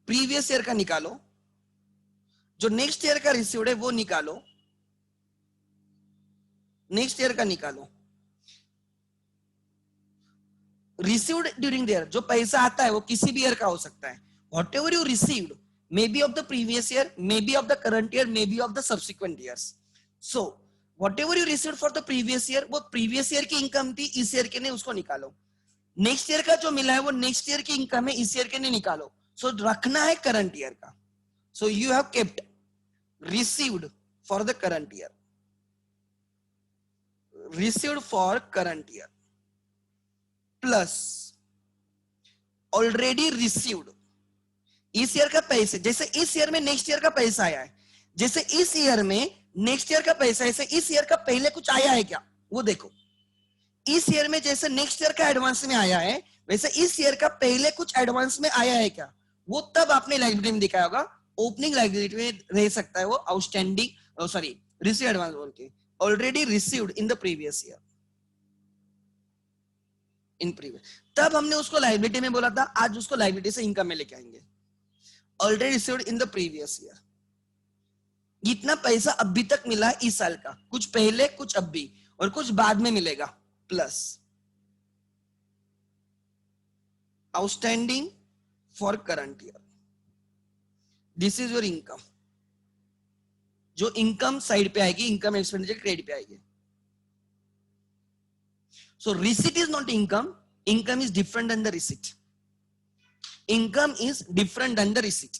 प्रीवियस ईयर का निकालो, जो नेक्स्ट ईयर का रिसीव्ड है वो निकालो, नेक्स्ट ईयर का निकालो. रिसीव्ड ड्यूरिंग द ईयर, जो पैसा आता है वो किसी भी ईयर का हो सकता है. What ever you received may be of the previous year, may be of the current year, may be of the subsequent years. So what ever you received for the previous year, वो प्रीवियस ईयर की इनकम थी, इस ईयर के नहीं, उसको निकालो. नेक्स्ट ईयर का जो मिला है वो नेक्स्ट ईयर की इनकम है, इस ईयर के नहीं निकालो. सो रखना है करंट ईयर का. So you have kept received for the current year, received for current year plus already received, इस ईयर का पैसे, जैसे इस ईयर में नेक्स्ट ईयर का पैसा आया है, जैसे इस ईयर में नेक्स्ट ईयर का पैसा, ऐसे इस ईयर का पहले कुछ आया है क्या, वो देखो. इस ईयर में जैसे नेक्स्ट ईयर का एडवांस में आया है, वैसे इस ईयर का पहले कुछ एडवांस में आया है क्या, वो तब आपने लायबिलिटी में दिखाया होगा. ओपनिंग लायबिलिटी में रह सकता है वो आउटस्टैंडिंग, सॉरी रिसीव एडवांस बोल के, already received in the previous year, in previous. तब हमने उसको लायबिलिटी में बोला था, आज उसको लायबिलिटी से इनकम में लेके आएंगे. Already received in the previous year, इतना पैसा अभी तक मिला इस साल का, कुछ पहले कुछ अभी और कुछ बाद में मिलेगा, plus outstanding for current year. This is your income, जो इनकम साइड पे आएगी, इनकम एक्सपेंडिचर क्रेडिट पे आएगी. So receipt is not income, income is different than the receipt. Income is different than the receipt.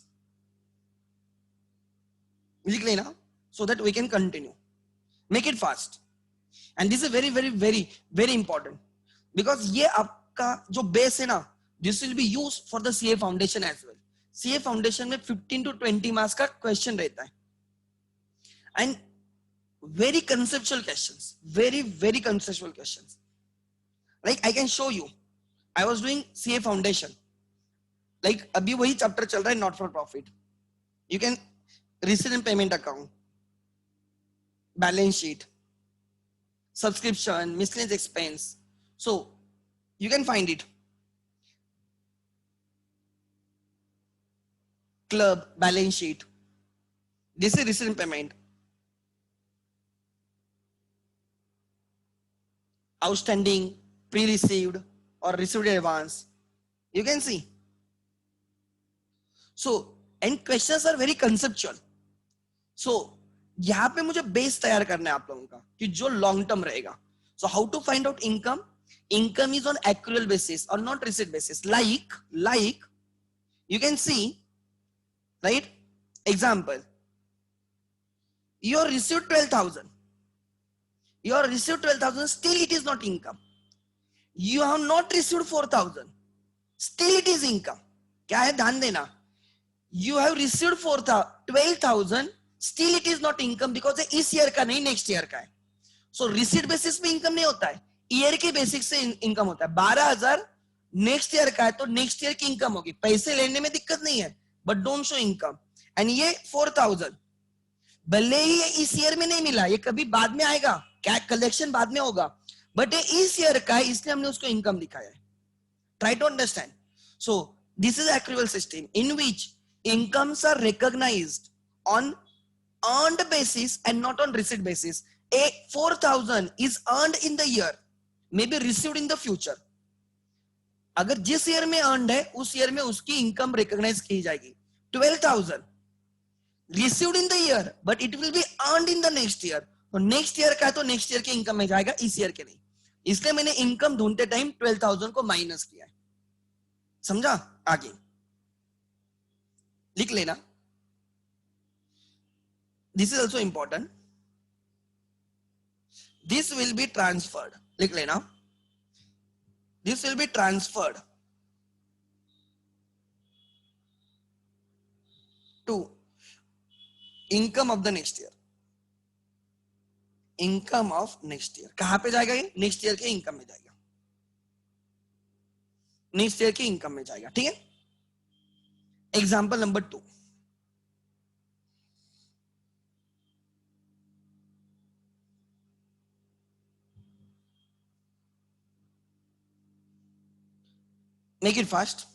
लिख लेना so that we can continue. Make it fast. And this is very very very very important because ये आपका जो base है ना, this will be used for the CA foundation as well. CA foundation में 15 to 20 marks का question रहता है and very conceptual questions, very very conceptual questions. Like I can show you, I was doing CA foundation. Like अभी वही chapter चल रहा है not for profit. You can receipt and payment account, balance sheet, subscription, miscellaneous expense. So you can find it. Club, balance sheet. This is receipt and payment. Outstanding, pre-received or received advance. You can see. So, and questions are very conceptual. So, यहाँ पे मुझे बेस तैयार करना है आप लोगों का कि जो लॉन्ग टर्म रहेगा. So how to find out income? Income is on accrual basis or not receipt basis. Like you can see, right? Example. You received 12,000. You received 12,000. Still it is not income. You have not received 4,000. Still it is income. क्या है ध्यान देना. You have received 12,000. Still it is not income because इस ईयर का नहीं नेक्स्ट ईयर का है. सो रिसीट बेसिस पे इनकम नहीं होता है, ईयर के बेसिस से इनकम होता है. 12,000 नेक्स्ट ईयर का है तो नेक्स्ट ईयर की इनकम होगी. पैसे लेने में दिक्कत नहीं है but don't show income. And ये 4,000 भले ही ये इस ईयर में नहीं मिला, ये कभी बाद में आएगा, क्या कलेक्शन बाद में होगा, बट ये इस ईयर का है इसलिए हमने उसको इनकम दिखाया है. Try to understand. So this is accrual system in which incomes are recognized on earned basis and not on receipt basis. A 4,000 is earned in the year, may be received in the future. अगर जिस ईयर में earned है उस ईयर में उसकी इनकम रिकॉग्नाइज की जाएगी. 12,000 received in the year but it will be earned in the next year. तो नेक्स्ट ईयर का है तो नेक्स्ट ईयर की इनकम में जाएगा, इस ईयर के नहीं. इसलिए मैंने इनकम ढूंढते टाइम 12,000 को माइनस किया है. समझा? आगे लिख लेना. This is also important. This will be transferred. लिख लेना. This will be transferred to income of the next year. Income of next year. कहां पे जाएगा ये? नेक्स्ट ईयर के इनकम में जाएगा. नेक्स्ट ईयर के इनकम में जाएगा. ठीक है. Example number 2. Make it fast.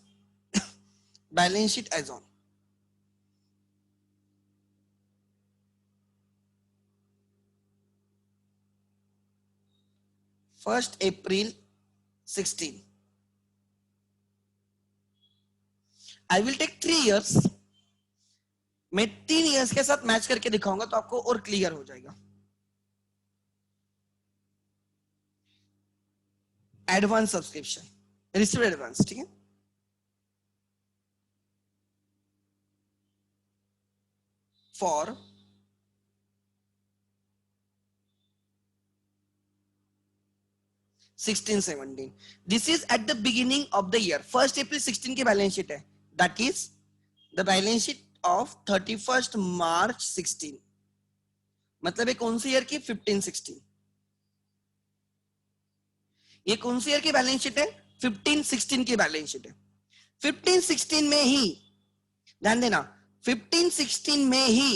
Balance sheet as on. First April 16. I will take 3 years. मैं 3 years के साथ मैच करके दिखाऊंगा तो आपको और क्लियर हो जाएगा. Advance subscription, received advance. ठीक है. For sixteen 17. This is at the beginning of the year. 1 April 16 की बैलेंस शीट है. That is the balance sheet of 31st March 16. मतलब ये कौन सी ईयर की? 15-16. ये कौन सी ईयर की बैलेंस शीट है? 15-16 की बैलेंस शीट है. 15-16 में ही ध्यान देना, 15-16 में ही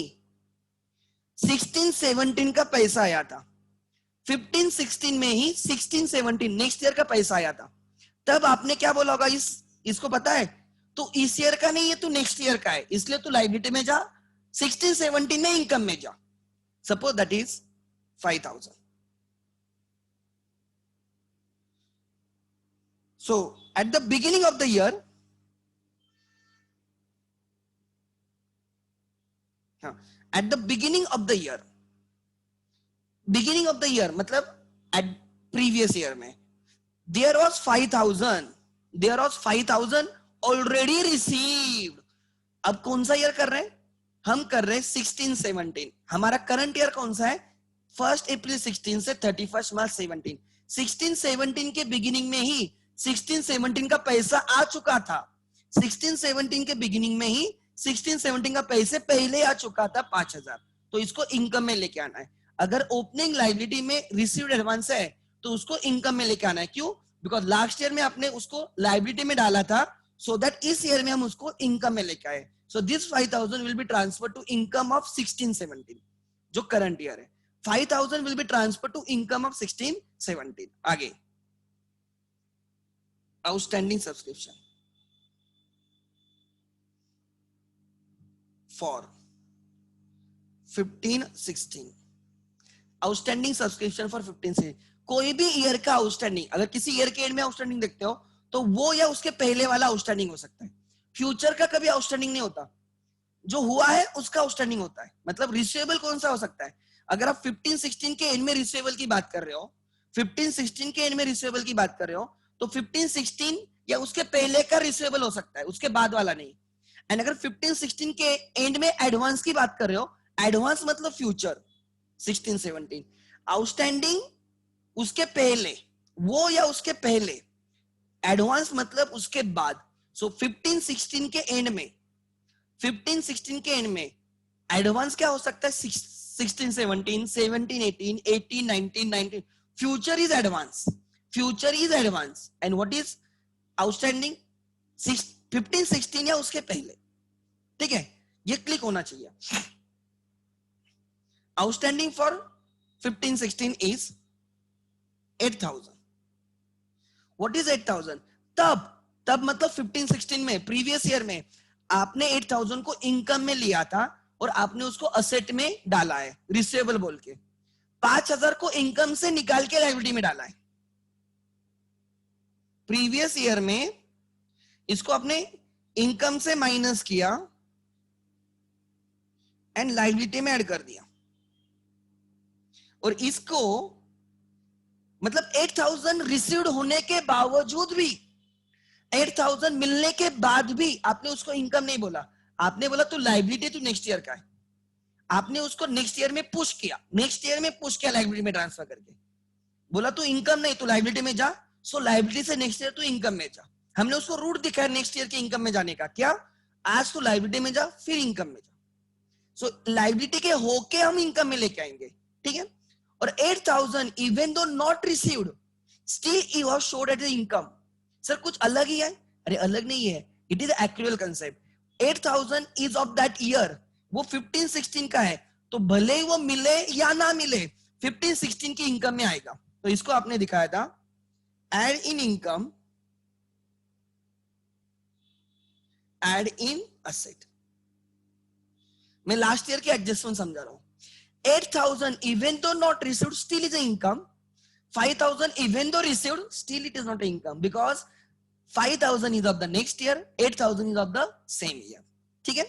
16-17 का पैसा आया था. 15-16 में ही 16-17 नेक्स्ट ईयर का पैसा आया था. तब आपने क्या बोला होगा? इसको पता है तो इस ईयर का नहीं है तो नेक्स्ट ईयर का है, इसलिए तू लायबिलिटी में जा, 16-17 में इनकम में जा. Suppose that is 5,000. So eight the beginning of the year, eight the beginning of the year, beginning of the year मतलब एट प्रीवियस ईयर में देयर वाज 5,000 ऑलरेडी रिसीव्ड। अब कौन सा ईयर कर रहे हैं? हम कर रहे हैं 16-17। हमारा करंट ईयर कौन सा है? 1 अप्रैल 16 से 31 मार्च 17। 16-17 के बिगिनिंग में ही 16-17 का पैसा आ चुका था। 16-17 के बिगिनिंग में ही 16-17 का पैसे पहले आ चुका था 5,000। तो इसको इनकम में लेके आना है। अगर ओपनिंग लायबिलिटी में रिसीव्ड एडवांस है तो उसको इनकम में लेके आना है। क्यों? बिकॉज लास्ट ईयर में आपने उसको लायबिलिटी में डाला था, सो दैट इस ईयर में हम उसको इनकम में लेके आए। So this 5,000 will be transfer to income of 16-17 जो करंट ईयर है। 5,000 will be transfer to income of 16-17। आगे outstanding subscription for 15-16। Outstanding subscription for 15-16। कोई भी ईयर का आउटस्टैंडिंग, अगर किसी ईयर के एंड में आउटस्टैंडिंग देखते हो तो वो या उसके पहले वाला आउटस्टैंडिंग हो सकता है। फ्यूचर का कभी आउटस्टैंडिंग नहीं होता, जो हुआ है उसका आउटस्टैंडिंग होता है। मतलब रिसीवेबल कौन सा हो सकता है? अगर आप 15-16 के एंड में रिसीवेबल की बात कर रहे हो, 15-16 के एंड में रिसीवेबल की बात कर रहे हो, तो 15-16 या उसके पहले का रिसीवेबल हो सकता है, उसके बाद वाला नहीं। एंड अगर 15-16 के एंड में एडवांस की बात कर रहे हो, एडवांस मतलब फ्यूचर 16-17। आउटस्टैंडिंग उसके पहले, वो या उसके पहले, एडवांस मतलब उसके बाद। सो 15-16 के एंड में, 15-16 के एंड में एडवांस क्या हो सकता है? 16-17, 17-18, 18-19, 19। Future is advance, future is advance. And what is outstanding? 15-16 या उसके पहले। ठीक है, ये क्लिक होना चाहिए। Outstanding for 15-16 is 8,000। What is 8,000? तब मतलब 15-16 में, प्रीवियस ईयर में आपने 8,000 को इनकम में लिया था और आपने उसको असेट में डाला है, रिसीवेबल बोल के। 5,000 को इनकम से निकाल के लायबिलिटी में डाला है। प्रीवियस ईयर में इसको आपने इनकम से माइनस किया एंड लायबिलिटी में ऐड कर दिया। और इसको मतलब 8,000 रिसीव्ड होने के बावजूद भी, 8,000 मिलने के बाद भी आपने उसको इनकम नहीं बोला। आपने बोला तू लायबिलिटी तू नेक्स्ट ईयर का है। आपने उसको नेक्स्ट ईयर में पुश किया, नेक्स्ट ईयर में पुश किया लायबिलिटी में ट्रांसफर करके। बोला तू इनकम नहीं, तू लायबिलिटी में जा। सो लायबिलिटी से नेक्स्ट ईयर तू इनकम में जा। हमने उसको रूट दिखाया नेक्स्ट ईयर के इनकम में जाने का। क्या? आज तू लायबिलिटी में जा, फिर इनकम में जा। सो लायबिलिटी के होके हम इनकम में लेके आएंगे। ठीक है। और 8,000 even though not received, still he was showed at the income. Sir कुछ अलग ही है? अरे अलग नहीं है, it is actual concept. 8,000 is of that year, वो 15-16 का है, तो भले ही वो मिले या ना मिले 15-16 की इनकम में आएगा। तो इसको आपने दिखाया था add in income, add in asset. मैं लास्ट ईयर के एडजस्टमेंट समझा रहा हूं। 8,000 even though not received still is an income. 5,000 even though received still it is not an income because 5,000 is of the next year, 8,000 is of the same year. ठीक है।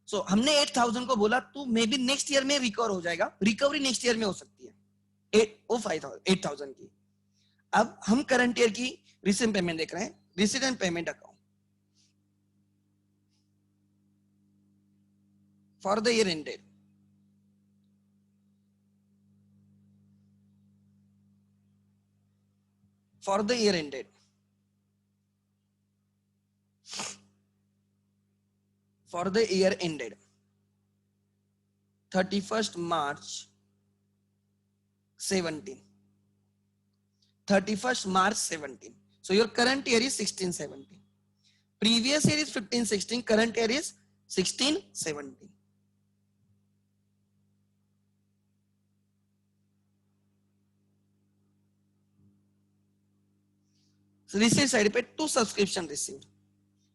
सो हमने 8,000 को बोला तू मे बी नेक्स्ट ईयर में रिकवर हो जाएगा, रिकवरी नेक्स्ट ईयर में हो सकती है 8,000 की। अब हम करंट ईयर की रिसीव पेमेंट देख रहे हैं, receive and payment account for the year ended. For the year ended, for the year ended 31st March 17, 31st March 17. So your current year is 16-17. Previous year is 15-16. Current year is 16-17. Receive side पे टू सब्सक्रिप्शन रिसीव्ड,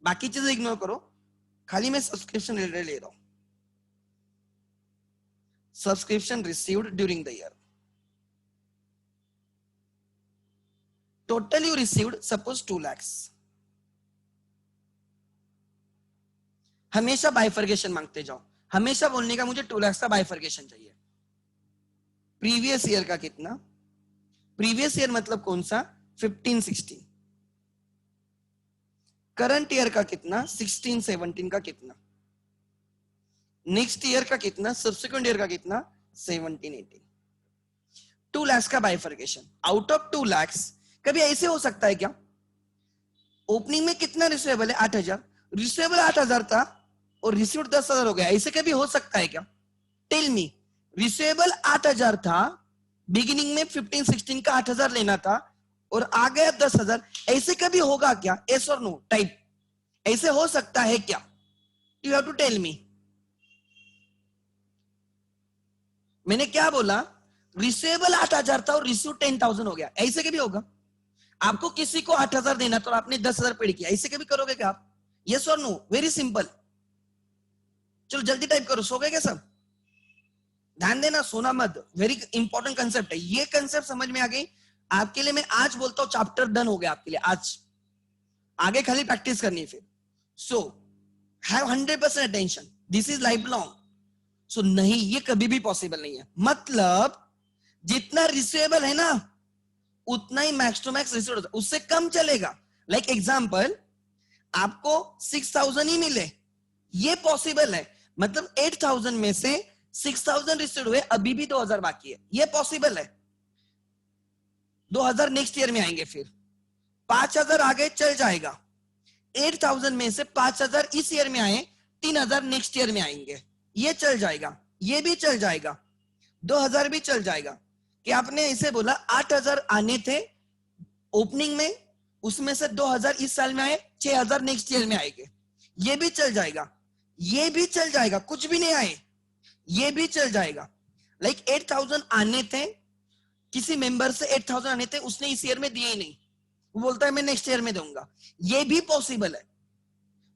बाकी चीजें इग्नोर करो, खाली मैं सब्सक्रिप्शन रिलेटेड ले रहा हूं। Subscription received during the year, total you received suppose 2 lakh. हमेशा बाइफर्केशन मांगते जाओ, हमेशा बोलने का मुझे 2 लाख का बाइफर्केशन चाहिए। प्रीवियस ईयर का कितना? प्रीवियस ईयर मतलब कौन सा? 15-16, करंट ईयर का कितना, 16-17 का कितना, नेक्स्ट ईयर का कितना, सब्सिक्वेंट ईयर का कितना, 17-18। 2 लाख का बाइफर्केशन, आउट ऑफ 2 लाख कभी ऐसे हो सकता है क्या, ओपनिंग में कितना रिसीवेबल है, 8,000, रिसीवेबल 8,000 था और रिसीव्ड 10,000 हो गया, ऐसे कभी हो सकता है क्या, टेल मी। रिसीवेबल 8,000 था, बिगिनिंग में 15-16 का 8,000 लेना था और आ गया 10,000, ऐसे कभी होगा क्या, यस और नो टाइप, ऐसे हो सकता है क्या, you have to tell me. मैंने क्या बोला, रिसीवेबल 8,000 था और रिसीव 10,000 हो गया, ऐसे कभी होगा, आपको किसी को 8,000 देना तो आपने 10,000 पेड किया, ऐसे कभी करोगे क्या आप, यस और नो, वेरी सिंपल। चलो जल्दी टाइप करो, सो गए क्या सब, ध्यान देना, सोना मत, वेरी इंपॉर्टेंट कंसेप्ट है, ये कंसेप्ट समझ में आ गई आपके लिए, मैं आज बोलता हूं चैप्टर डन हो गया आपके लिए आज, आगे खाली प्रैक्टिस करनी है फिर। So have 100% attention, this is life long. So नहीं, ये कभी भी पॉसिबल नहीं है, मतलब जितना रिसीवेबल है ना उतना ही मैक्स टू मैक्स रिसीव होता है, उससे कम चलेगा। लाइक एग्जांपल, आपको 6,000 ही मिले, ये पॉसिबल है, मतलब 8,000 में से 6,000 रिसीव हुए, अभी भी 2,000 बाकी है, ये पॉसिबल है। 2,000 नेक्स्ट ईयर में आएंगे, फिर 5,000 आगे चल जाएगा, 8,000 में से 5,000 इस ईयर में आए, 3,000 नेक्स्ट ईयर में आएंगे, ये चल जाएगा, ये भी चल जाएगा, 2,000 भी चल जाएगा। कि आपने ऐसे बोला 8,000 आने थे ओपनिंग में, उसमें से 2,000 इस साल में आए, 6,000 नेक्स्ट ईयर में आएंगे, ये भी चल जाएगा, ये भी चल जाएगा, कुछ भी नहीं आए, ये भी चल जाएगा। लाइक 8,000 आने थे, किसी मेंबर से 8,000 आने थे, उसने इस ईयर में दिए ही नहीं, वो बोलता है मैं नेक्स्ट ईयर में दूंगा, ये भी पॉसिबल है।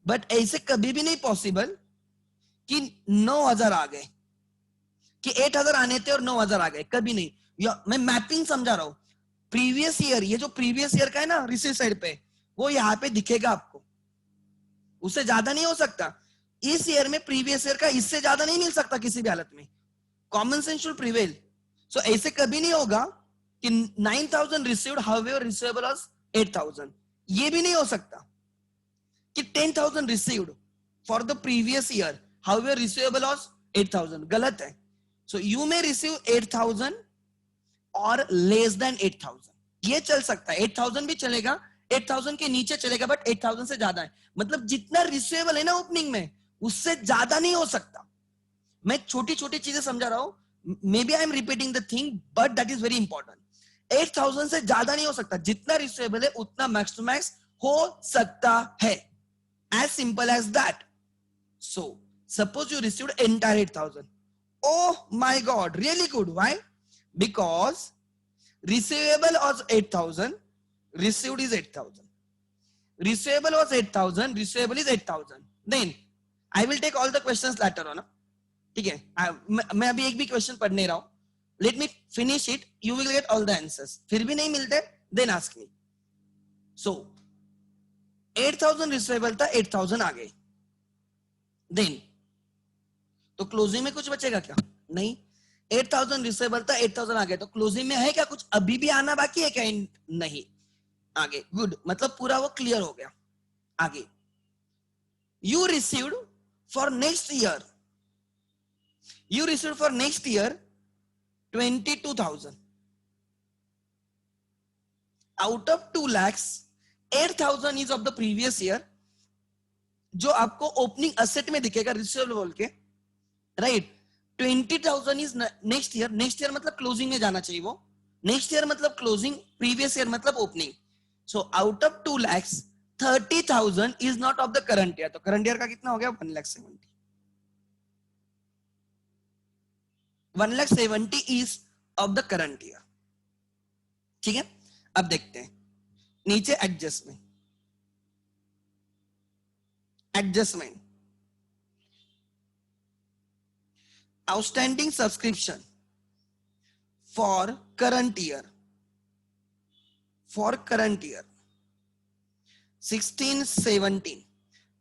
बट ऐसे कभी भी नहीं पॉसिबल कि 9,000 आ गए, कि 8,000 आने थे और 9,000 आ गए, कभी नहीं। मैं मैपिंग समझा रहा हूं, प्रीवियस ईयर, ये जो प्रीवियस ईयर का है ना रिसीव साइड पे, वो यहाँ पे दिखेगा आपको, उससे ज्यादा नहीं हो सकता। इस ईयर में प्रीवियस ईयर का इससे ज्यादा नहीं मिल सकता किसी भी हालत में, कॉमन सेंस शुड प्रिवेल। सो ऐसे कभी नहीं होगा कि 9,000 रिसीव्ड हाउएवर रिसीवेबल वाज 8,000, ये भी नहीं हो सकता कि 10,000 received for the previous year however receivable was 8,000, गलत है। सो यू मे रिसीव 8,000 और लेस देन 8,000, ये चल सकता है, 8,000 भी चलेगा, 8,000 के नीचे चलेगा, बट 8,000 से ज्यादा है, मतलब जितना रिसीवेबल है ना ओपनिंग में, उससे ज्यादा नहीं हो सकता। मैं छोटी छोटी चीजें समझा रहा हूं, maybe I am repeating the thing, but that is very important. 8,000 से ज्यादा नहीं हो सकता, जितना रिसीवेबल है उतना मैक्स टू मैक्स हो सकता है, as simple as that. So suppose you received entire 8,000, oh my god, really good, why? Because receivable was 8,000, received is 8,000, receivable was 8,000, receivable is 8,000, then I will take all the questions later on, ठीक है, मैं अभी एक भी क्वेश्चन पढ़ नहीं रहा हूं, let me finish it, you will get all the answers, फिर भी नहीं मिलते देन आस्क मी। सो 8,000 रिसीवेबल था, 8,000 आ गए, देन तो क्लोजिंग में कुछ बचेगा क्या, नहीं। 8,000 रिसीवेबल था, 8,000 आ गए, तो क्लोजिंग में है क्या कुछ, अभी भी आना बाकी है क्या, नहीं, आगे, गुड, मतलब पूरा वो क्लियर हो गया। आगे, you received for next year, you received for next year 22,000, out of 2 lakhs 8,000 is of the previous year, जो आपको ओपनिंग असेट में दिखेगा रिसीवेबल बोल के, right. 20,000 is next year, next year मतलब क्लोजिंग में जाना चाहिए वो, नेक्स्ट ईयर मतलब क्लोजिंग, प्रीवियस ईयर मतलब opening. So out of 2 lakhs 30,000 is not of the current year, तो करंट ईयर का कितना हो गया, 1,70,000, 1,70,000 is of the current year, ठीक है। अब देखते हैं नीचे adjustment, adjustment, outstanding subscription for current year, for current year 16-17,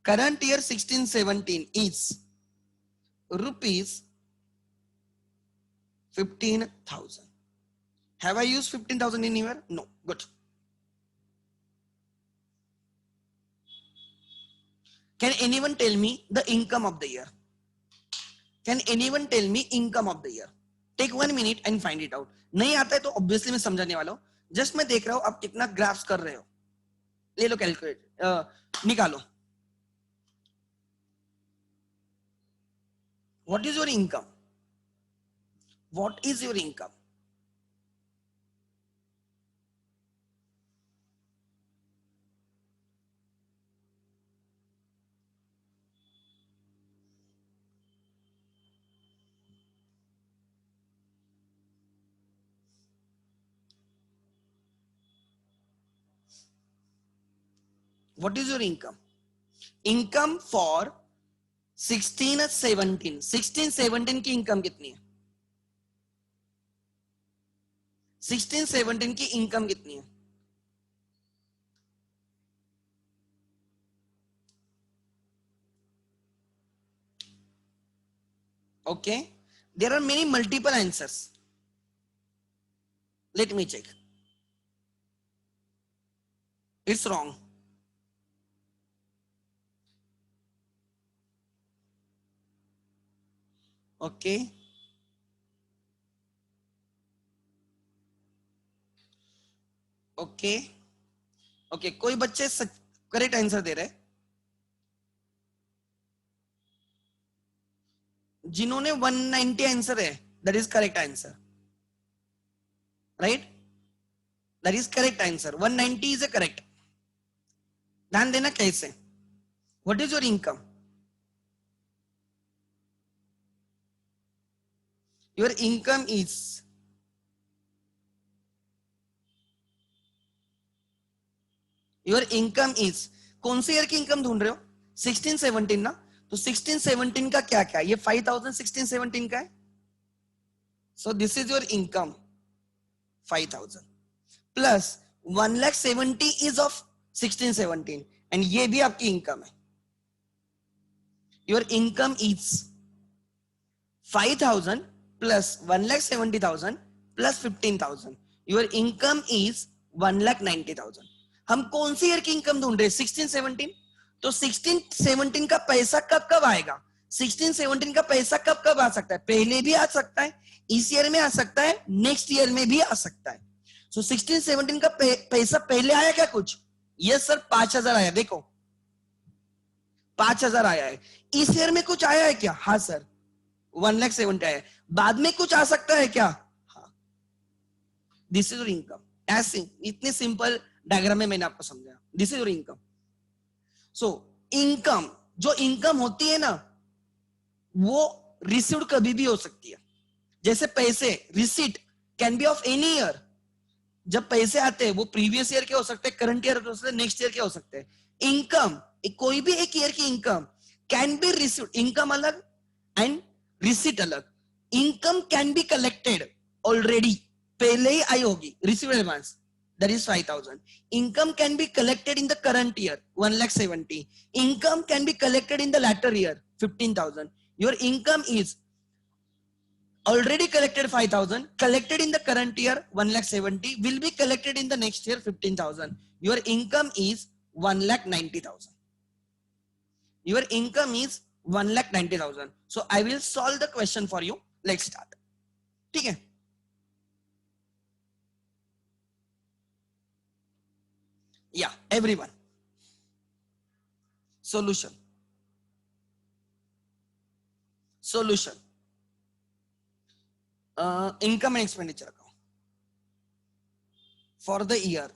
current year 16-17 is rupees 15,000. Have I used 15,000 anywhere? No. Good. Can anyone tell me the income of the year? Can anyone tell me income of the year? Take 1 minute and find it out. नहीं आता है तो ऑब्वियसली मैं समझाने वाला हूँ. जस्ट मैं देख रहा हूँ आप कितना ग्राफ्स कर रहे हो. ले लो कैलकुलेट, निकालो. What is your income? What is your income? What is your income? Income for 16 और 17. 16 17 की इनकम कितनी है? 16 17 की इनकम कितनी है? Okay, there are many multiple answers. Let me check. It's wrong. Okay, okay, okay. कोई बच्चे करेक्ट आंसर दे रहे हैं? जिन्होंने 190 आंसर है, that is correct answer, right? That is correct answer. 190 is A correct. ध्यान देना कैसे. What is your income? Your income is, your income is, कौन से ईयर की इनकम ढूंढ रहे हो? 16 17 ना. तो 16 17 का क्या क्या? ये 5000 16 17 का है. सो this is your income 5000 plus 1,70,000 is of 16 17 and ये भी आपकी इनकम है. Your income is 5,000 plus 1,70,000 plus 15,000. Your income is 1,90,000. हम कौन सी ईयर की इनकम ढूंढ रहे हैं? 16 17. तो 16 17 का पैसा कब कब आएगा? 16 17 का पैसा कब कब आ सकता है? पहले भी आ सकता है, इस ईयर में आ सकता है, नेक्स्ट ईयर में भी आ सकता है. सो 16 17 का पैसा पहले आया क्या कुछ? यस सर, 5,000 आया. देखो 5,000 आया है. इस ईयर में कुछ आया है क्या? हाँ सर, 1,70,000 आया है. बाद में कुछ आ सकता है क्या? हाँ. This is your income. ऐसे इतने सिंपल डायग्राम में मैंने आपको समझाया. This is your income. So income, जो इनकम होती है ना, वो रिसीव्ड कभी भी हो सकती है. जैसे पैसे, receipt can be of any year. जब पैसे आते हैं वो प्रीवियस ईयर के हो सकते हैं, करंट ईयर के हो सकते हैं, नेक्स्ट ईयर के हो सकते हैं. इनकम, कोई भी एक ईयर की income can be received. Income अलग एंड रिसीट अलग. Income can be collected already, पहले ही आई होगी, received advance, that is 5,000. Income can be collected in the current year, 1,70,000. Income can be collected in the latter year, 15,000. Your income is already collected 5,000, collected in the current year 1,70,000, will be collected in the next year 15,000. Your income is 1,90,000. Your income is 1,90,000. So I will solve the question for you. Let's start. ठीक है? Yeah, everyone. Solution. Solution. Income and expenditure account for the year.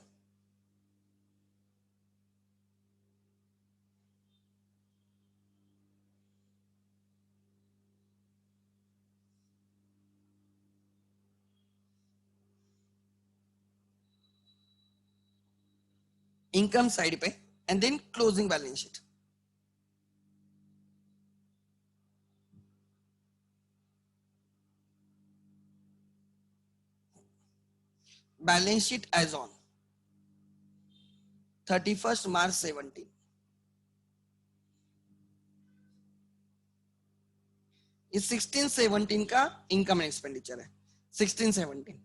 Income side पे and then closing balance sheet. Balance sheet as on 31st March 17. इस 16 17 का इनकम एंड एक्सपेंडिचर है. 16 17.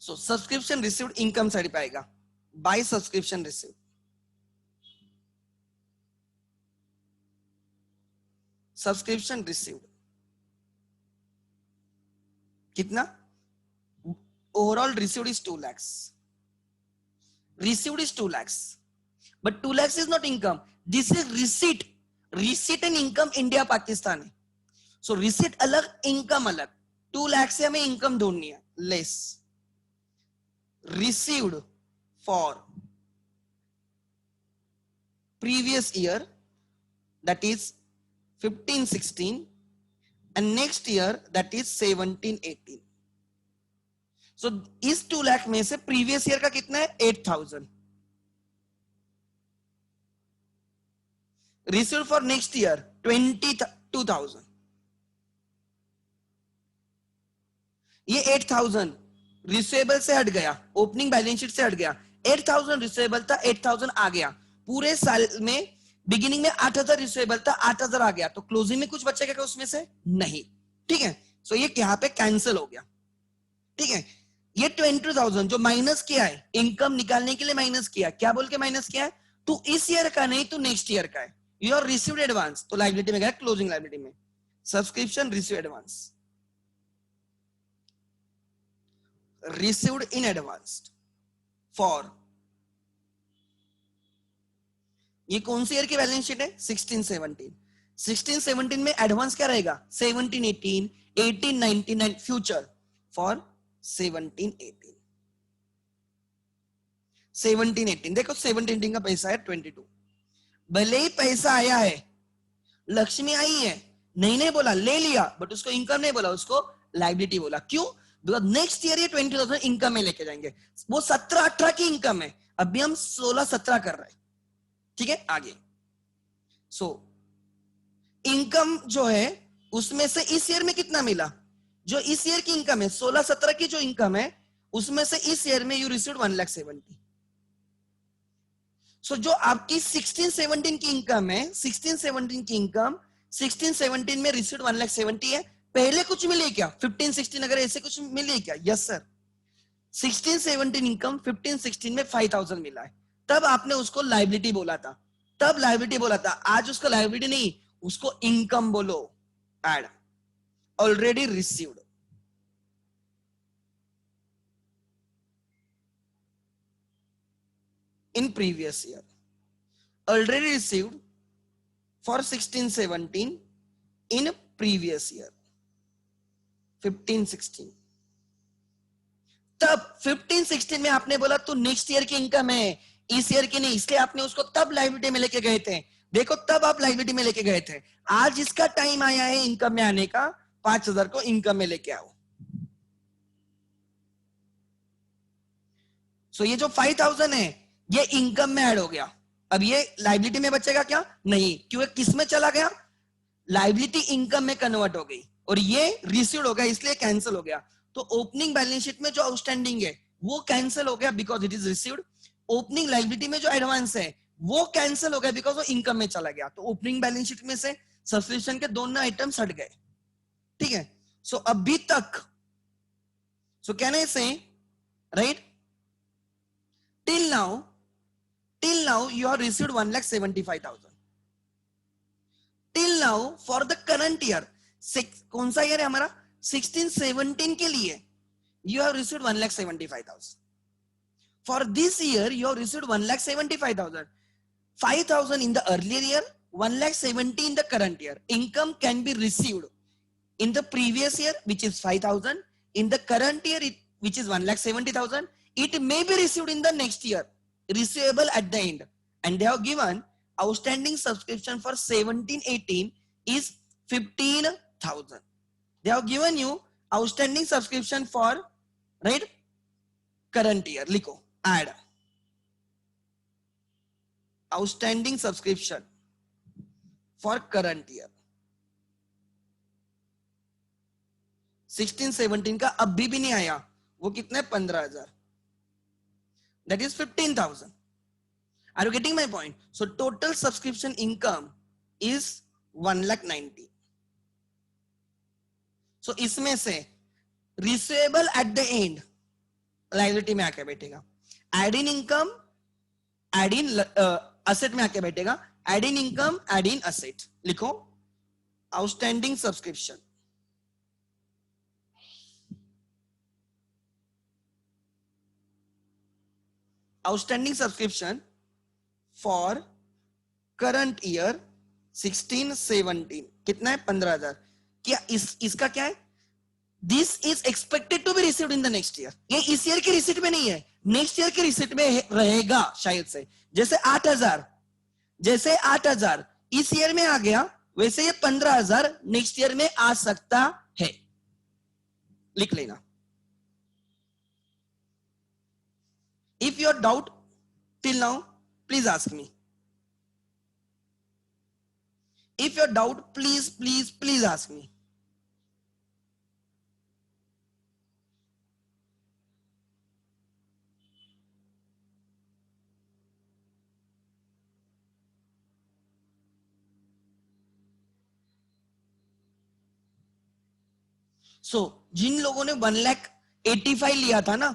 So subscription received income side पे आएगा. By subscription received. Subscription received कितना, overall received is 2 lakhs, received is 2 lakhs, but 2 lakhs is not income, this is receipt. Receipt and income India Pakistan है, so receipt अलग, income अलग. 2 lakhs से हमें income ढूंढनी है. Less received for previous year, that is 15-16, and next year that is 17-18. So इस 2 लाख में से प्रीवियस ईयर का कितना है, 8,000. Received for next year 22,000. ये 8,000 रिसीवेबल से हट गया, ओपनिंग बैलेंस शीट से हट गया. 8,000 रिसीवेबल था, 8,000 आ गया. पूरे साल में बिगिनिंग में 8,000 रिसीवेबल था, 8,000 आ गया, तो क्लोजिंग में कुछ बचेगा क्या उसमें से, नहीं. ठीक है, सो ये यहाँ पे कैंसिल हो गया. ठीक है, ये 20,000 जो माइनस किया है, इनकम निकालने के लिए माइनस किया, क्या बोल के माइनस किया है, तो इस ईयर का नहीं तो नेक्स्ट ईयर का है. यू आर रिसीव्ड एडवांस, तो लायबिलिटी में गया, क्लोजिंग लायबिलिटी में. Subscription receive advance, received in advance for, ये कौन सी ईयर की बैलेंस शीट है, 16-17. 16-17 में एडवांस क्या रहेगा, 17-18, 18-19 फ्यूचर फॉर 17-18. 17-18 देखो, 17-18 का पैसा है 22. भले ही पैसा आया है, लक्ष्मी आई है, नहीं बोला, ले लिया, बट उसको इनकम नहीं बोला, उसको लायबिलिटी बोला. क्यों, बिकॉज नेक्स्ट ईयर ये 20,000 इनकम में लेके जाएंगे. वो 17-18 की इनकम है, अभी हम 16-17 कर रहे हैं. ठीक है, आगे. सो इनकम जो है उसमें से इस ईयर में कितना मिला, जो इस ईयर की इनकम है 16-17 की जो इनकम है उसमें से इस ईयर में यू रिसीव्ड 1,70,000. सो जो आपकी 16-17 की इनकम है, 16-17 की इनकम 16-17 में रिसीव्ड 1,70,000 है. पहले कुछ मिले क्या, 15-16 अगर ऐसे कुछ मिले क्या, यस सर. 16-17 इनकम 15-16 में 5,000 मिला है, तब आपने उसको लायबिलिटी बोला था, तब लायबिलिटी बोला था. आज उसको लायबिलिटी नहीं, उसको इनकम बोलो. Add already received, in previous year, already received for 16-17 in previous year 15-16. तब 15-16 में आपने बोला तो नेक्स्ट ईयर की इनकम है, इस ईयर की नहीं, इसलिए आपने उसको तब लायबिलिटी में लेके गए थे. देखो, तब आप लायबिलिटी में लेके गए थे. आज इसका टाइम आया है इनकम में आने का, 5,000 को इनकम में लेके आओ. सो ये जो 5,000 है ये इनकम में ऐड हो गया. अब ये लायबिलिटी में बचेगा क्या, नहीं, क्योंकि किस में चला गया, लायबिलिटी इनकम में कन्वर्ट हो गई, और ये रिसीव्ड हो गया, इसलिए कैंसिल हो गया. तो ओपनिंग बैलेंस शीट में जो आउटस्टैंडिंग है वो कैंसिल हो गया because it is received. Opening liability में जो एडवांस है वो कैंसिल हो गया बिकॉज वो इनकम में चला गया. तो ओपनिंग बैलेंस शीट में से सब्सक्रिप्शन के दोनों आइटम्स हट गए. ठीक है, सो अभी तक, सो कैन आई से, right, till now you have received 1,75,000. till now for the current year, कौन सा ईयर है हमारा, 16-17 के लिए you have received 1,75,000. for this year you have received 1,75,000. 5,000 in the earlier year, 1,70,000 in the current year. Income can be received in the previous year, which is 5,000. In the current year, which is 1,70,000. It may be received in the next year, receivable at the end. And they have given outstanding subscription for 17-18 is 15,000. They have given you outstanding subscription for, right, current year. Likho, add outstanding subscription for current year 16-17 का अभी भी नहीं आया, वो कितना है, 15,000. that is 15,000. Are you getting my point? So total subscription income is 1,90,000. so इसमें से receivable at the end liability में आके बैठेगा, add in income, add in asset में आके बैठेगा, add in income, add in asset. लिखो outstanding subscription, outstanding subscription for current year 16-17 कितना है? 15,000। क्या इसका क्या है? This is expected to be received in the next year. ये इस ईयर की रिसीट में नहीं है, नेक्स्ट ईयर की रिसीट में रहेगा शायद से। जैसे 8,000, जैसे 8,000 इस ईयर में आ गया, वैसे ये 15,000 नेक्स्ट ईयर में आ सकता है। लिख लेना। If your doubt till now please ask me. If you're doubt, please ask me. So, जिन लोगों ने 1,85,000 लिया था ना,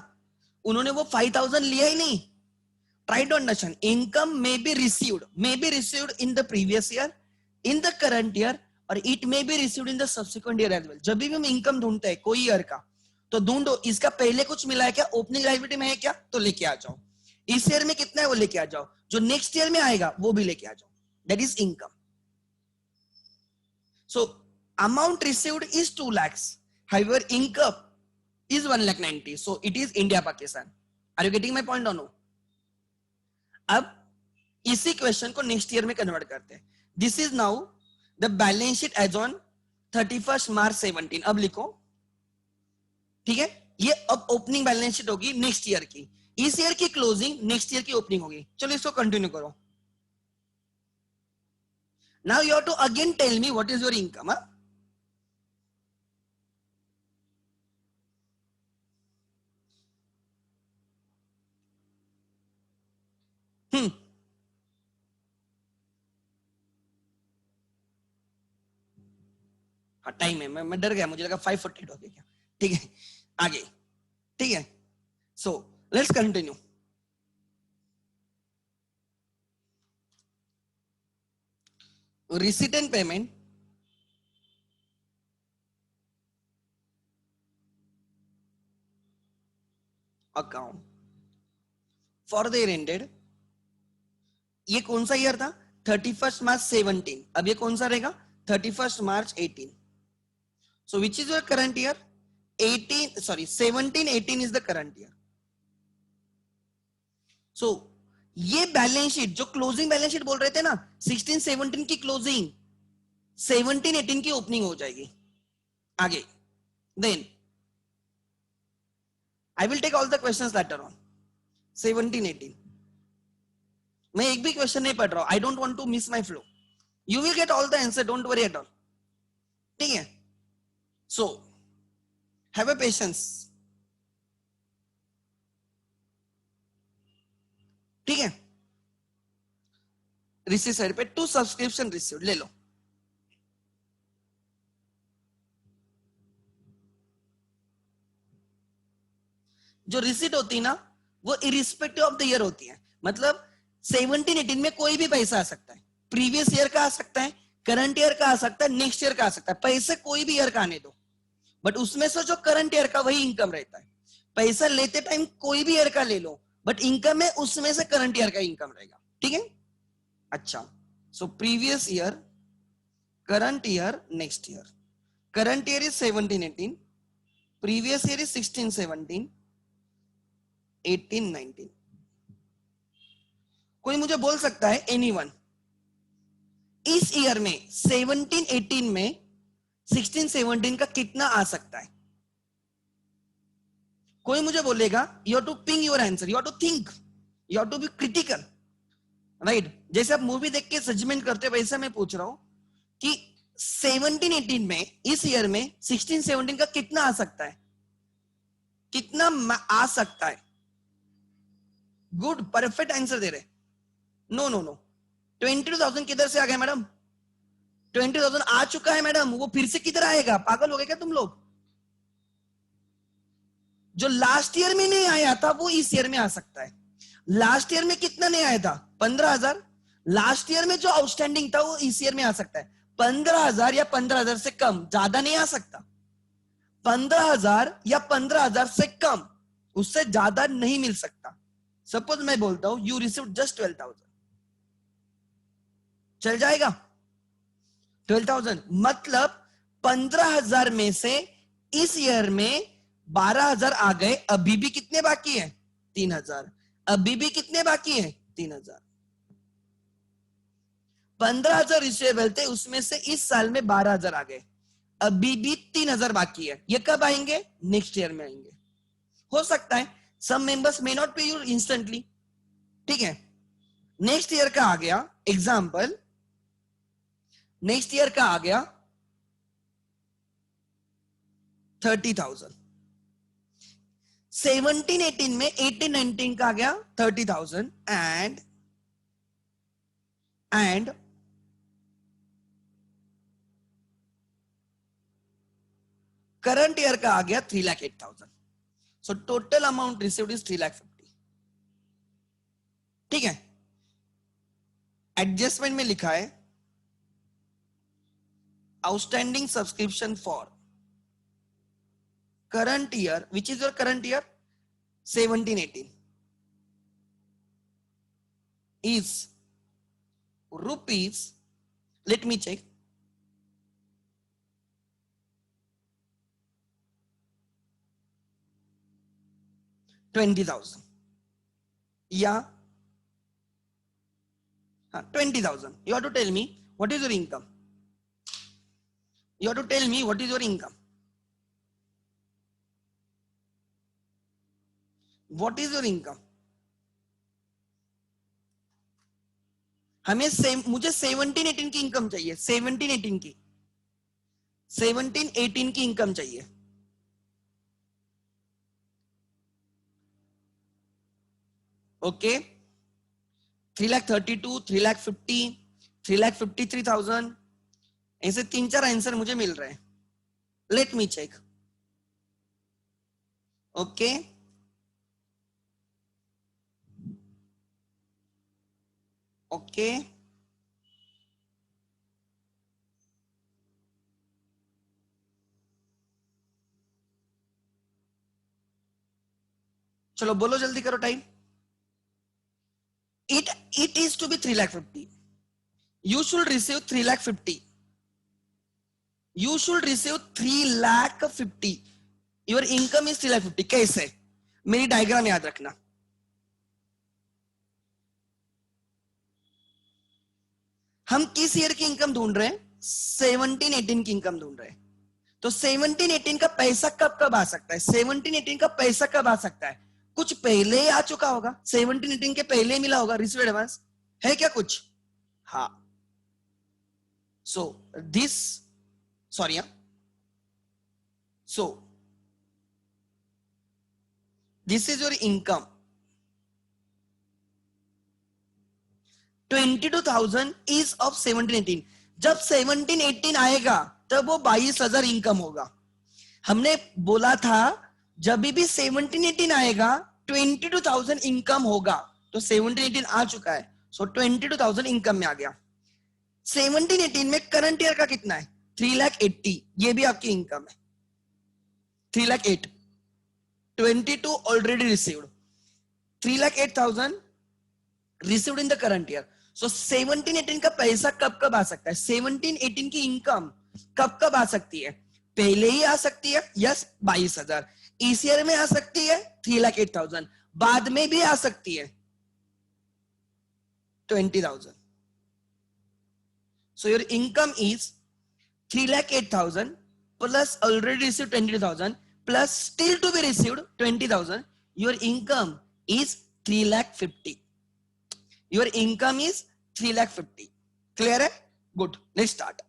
उन्होंने वो 5,000 लिया ही नहीं। Try to understand. Income may be received in the previous year, in the current year, और it may be received in the subsequent year as well. जब भी हम इनकम ढूंढते हैं कोई ईयर का, तो ढूंढो इसका पहले कुछ मिला है क्या, ओपनिंग लायबिलिटी में है क्या, तो लेके आ जाओ। इस ईयर में कितना है वो लेके आ जाओ, जो नेक्स्ट ईयर में आएगा वो भी लेके आ जाओ। That is income. So amount received is 2 lakhs, however income is 1,90,000, so it is India Pakistan. Are you getting my point or no? अब इसी क्वेश्चन को नेक्स्ट ईयर में कन्वर्ट करते हैं। This is now the balance sheet as on 31 March 17। अब लिखो, ठीक है, ये अब ओपनिंग बैलेंस शीट होगी नेक्स्ट ईयर की, इस ईयर की क्लोजिंग नेक्स्ट ईयर की ओपनिंग होगी। चलो इसको कंटिन्यू करो। Now you have to again tell me what is your income. हाँ टाइम है, मैं डर गया, मुझे लगा 5:48 हो गया क्या। ठीक है, आगे, ठीक है। So let's continue. Receipt and payment account for the year ended, ये कौन सा ईयर था? 31 मार्च 17। अब ये कौन सा रहेगा? 31 मार्च 18। So which is your current year? 17-18 is the current year. So ये बैलेंस शीट जो क्लोजिंग बैलेंस शीट बोल रहे थे ना, 16-17 की क्लोजिंग 17-18 की ओपनिंग हो जाएगी। आगे then I will take all the questions later on 17-18। मैं एक भी क्वेश्चन नहीं पढ़ रहा हूं, I don't want to miss my flow. You will get all the answer, don't worry at all, ठीक है। So have a patience, ठीक है। रिसीव साइड पे 2 सब्सक्रिप्शन रिसीव्ड ले लो। जो रिसीट होती है ना, वो इरिस्पेक्टिव ऑफ द ईयर होती है। मतलब 17-18 में कोई भी पैसा आ सकता है, प्रीवियस ईयर का आ सकता है, करंट ईयर का आ सकता है, नेक्स्ट ईयर का आ सकता है। पैसे कोई भी ईयर का आने दो, बट उसमें से जो करंट ईयर का वही इनकम रहता है। पैसा लेते टाइम कोई भी ईयर का ले लो, बट इनकम में उसमें से करंट ईयर का इनकम रहेगा, ठीक है। अच्छा, so previous year, current year, next year. Current year is 17-18, previous year is 16-17, 18-19। कोई मुझे बोल सकता है, एनीवन, इस ईयर में 17-18 में 16-17 का कितना आ सकता है? कोई मुझे बोलेगा, you have to ping your answer, you have to think, you have to be critical, right. जैसे आप मूवी देख के जजमेंट करते हो, वैसे मैं पूछ रहा हूं कि 17-18 में, इस ईयर में 16-17 का कितना आ सकता है? कितना आ सकता है? गुड, परफेक्ट आंसर दे रहे। नो नो नो, 22,000 किधर से आ गया मैडम? 20,000 आ चुका है मैडम, वो फिर से किधर आएगा? पागल हो गए क्या तुम लोग? जो लास्ट ईयर में नहीं आया था वो इस ईयर में आ सकता है। लास्ट ईयर में कितना नहीं आया था? 15,000। लास्ट ईयर में जो आउटस्टैंडिंग था वो इस ईयर में आ सकता है। 15,000 या 15,000 से कम, ज्यादा नहीं आ सकता। 15,000 या 15,000 से कम, उससे ज्यादा नहीं मिल सकता। सपोज मैं बोलता हूं यू रिसीव जस्ट 12,000, चल जाएगा? 12,000 मतलब 15,000 में से इस ईयर में 12,000 आ गए, अभी भी कितने बाकी है? 3,000। अभी भी कितने बाकी है? 3,000। 15,000 रिसीवेबल थे, उसमें से इस साल में 12,000 आ गए, अभी भी 3,000 बाकी है। ये कब आएंगे? नेक्स्ट ईयर में आएंगे। हो सकता है सम मेंबर्स मे नॉट पे यू इंस्टेंटली, ठीक है। नेक्स्ट ईयर का आ गया एग्जाम्पल, नेक्स्ट ईयर का आ गया 30,000। 17-18 में 18-19 का आ गया 30,000 एंड करंट ईयर का आ गया 3,08,000। So total amount received is 3,50,000, ठीक है। एडजस्टमेंट में लिखा है outstanding subscription for current year, which is your current year 17-18 is rupees, let me check, 20,000 या 20,000। You have to tell me what is your income. You have to tell me what is your income. What is your income? हमें मुझे 17-18 की इनकम चाहिए, 17-18 की, 17-18 की इनकम चाहिए। ओके, 3,32,000, 3,50,000, 3,53,000, ऐसे 3-4 आंसर मुझे मिल रहे हैं। Let me check. Okay, okay, चलो बोलो, जल्दी करो, time. It is to be 3,50,000. You should receive 3,50,000. You should receive 3,50,000. Your income is 3,50,000. कैसे? मेरी डायग्राम याद रखना। हम किस ईयर की इनकम ढूंढ रहे हैं? 17-18 की इनकम ढूंढ रहे हैं। तो 17-18 का पैसा कब कब आ सकता है? 17-18 का पैसा कब आ सकता है? कुछ पहले ही आ चुका होगा, 17-18 के पहले ही मिला होगा रिसीव एडवांस, है क्या कुछ? हाँ। So this, sorry, so this is your income, 22,000 is of 17-18। जब 17-18 आएगा तब वो 22,000 इनकम होगा। हमने बोला था जब भी 17-18 आएगा 22,000 इनकम होगा, तो 17-18 आ चुका है, सो 22,000 इनकम में आ गया। 17-18 में करंट ईयर का कितना है? 3,80,000, ये भी आपकी इनकम है। 3,08,000, 22 already received, 3,08,000 received in the current year. So 17-18 का पैसा कब कब आ सकता है? 17-18 की इनकम कब कब आ सकती है? पहले ही आ सकती है, यस, 22,000। इस ईयर में आ सकती है 3,08,000, बाद में भी आ सकती है 20,000। So your income is 3,08,000 plus already received 22,000 plus still to be received 20,000. Your income is 3,50,000. Your income is 3,50,000. Clear है? Good. Let's start.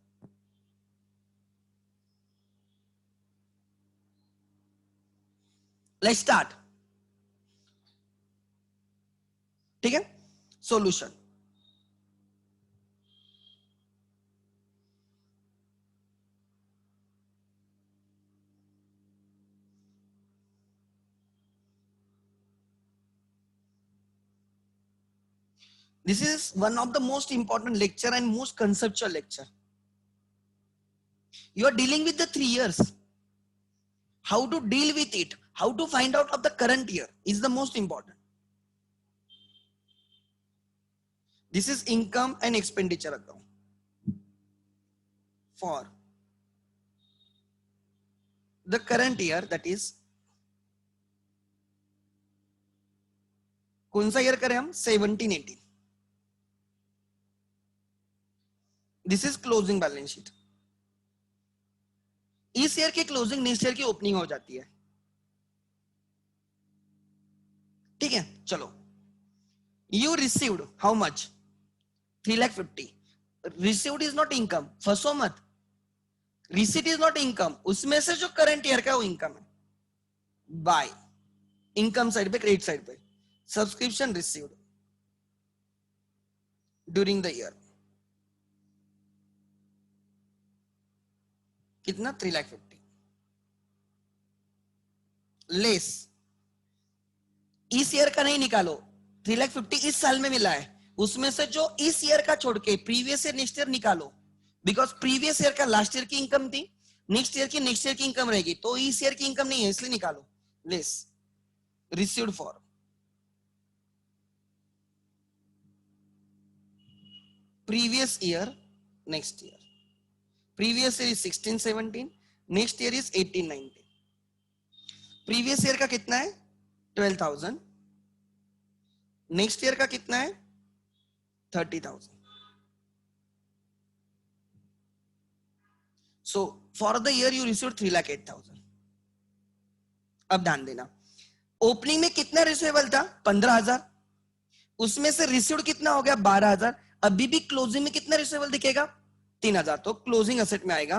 Let's start. ठीक है? Solution. This is one of the most important lecture and most conceptual lecture. You are dealing with the 3 years. How to deal with it, how to find out of the current year is the most important. This is income and expenditure account for the current year, that is कौन सा ईयर करें हम 17-18. This is closing balance sheet. इस ईयर की क्लोजिंग नेक्स्ट ईयर की ओपनिंग हो जाती है. ठीक है, चलो. You received how much 3,50,000. Received is not income, फंसो मत. रिसीट इज नॉट इनकम, उसमें से जो करंट ईयर का वो इनकम है. बाय इनकम साइड पे, क्रेडिट साइड पे subscription received during the year कितना 3,50,000 लेस. इस ईयर का नहीं निकालो, 3,50,000 इस साल में मिला है, उसमें से जो इस ईयर का छोड़ के प्रीवियस ईयर नेक्स्ट ईयर निकालो. बिकॉज प्रीवियस ईयर का लास्ट ईयर की इनकम थी, नेक्स्ट ईयर की इनकम रहेगी, तो इस ईयर की इनकम नहीं है इसलिए निकालो. Less received for previous year, next year. Previous year is 16-17, next year is 18-19. Previous year का कितना है 12,000, next year का कितना है 30,000. So for the year you received 3,08,000. अब ध्यान देना, ओपनिंग में कितना रिसीवेबल था 15,000, उसमें से रिसीव्ड कितना हो गया 12,000. अभी भी क्लोजिंग में कितना रिसीवेबल दिखेगा 3,000. तो क्लोजिंग असेट में आएगा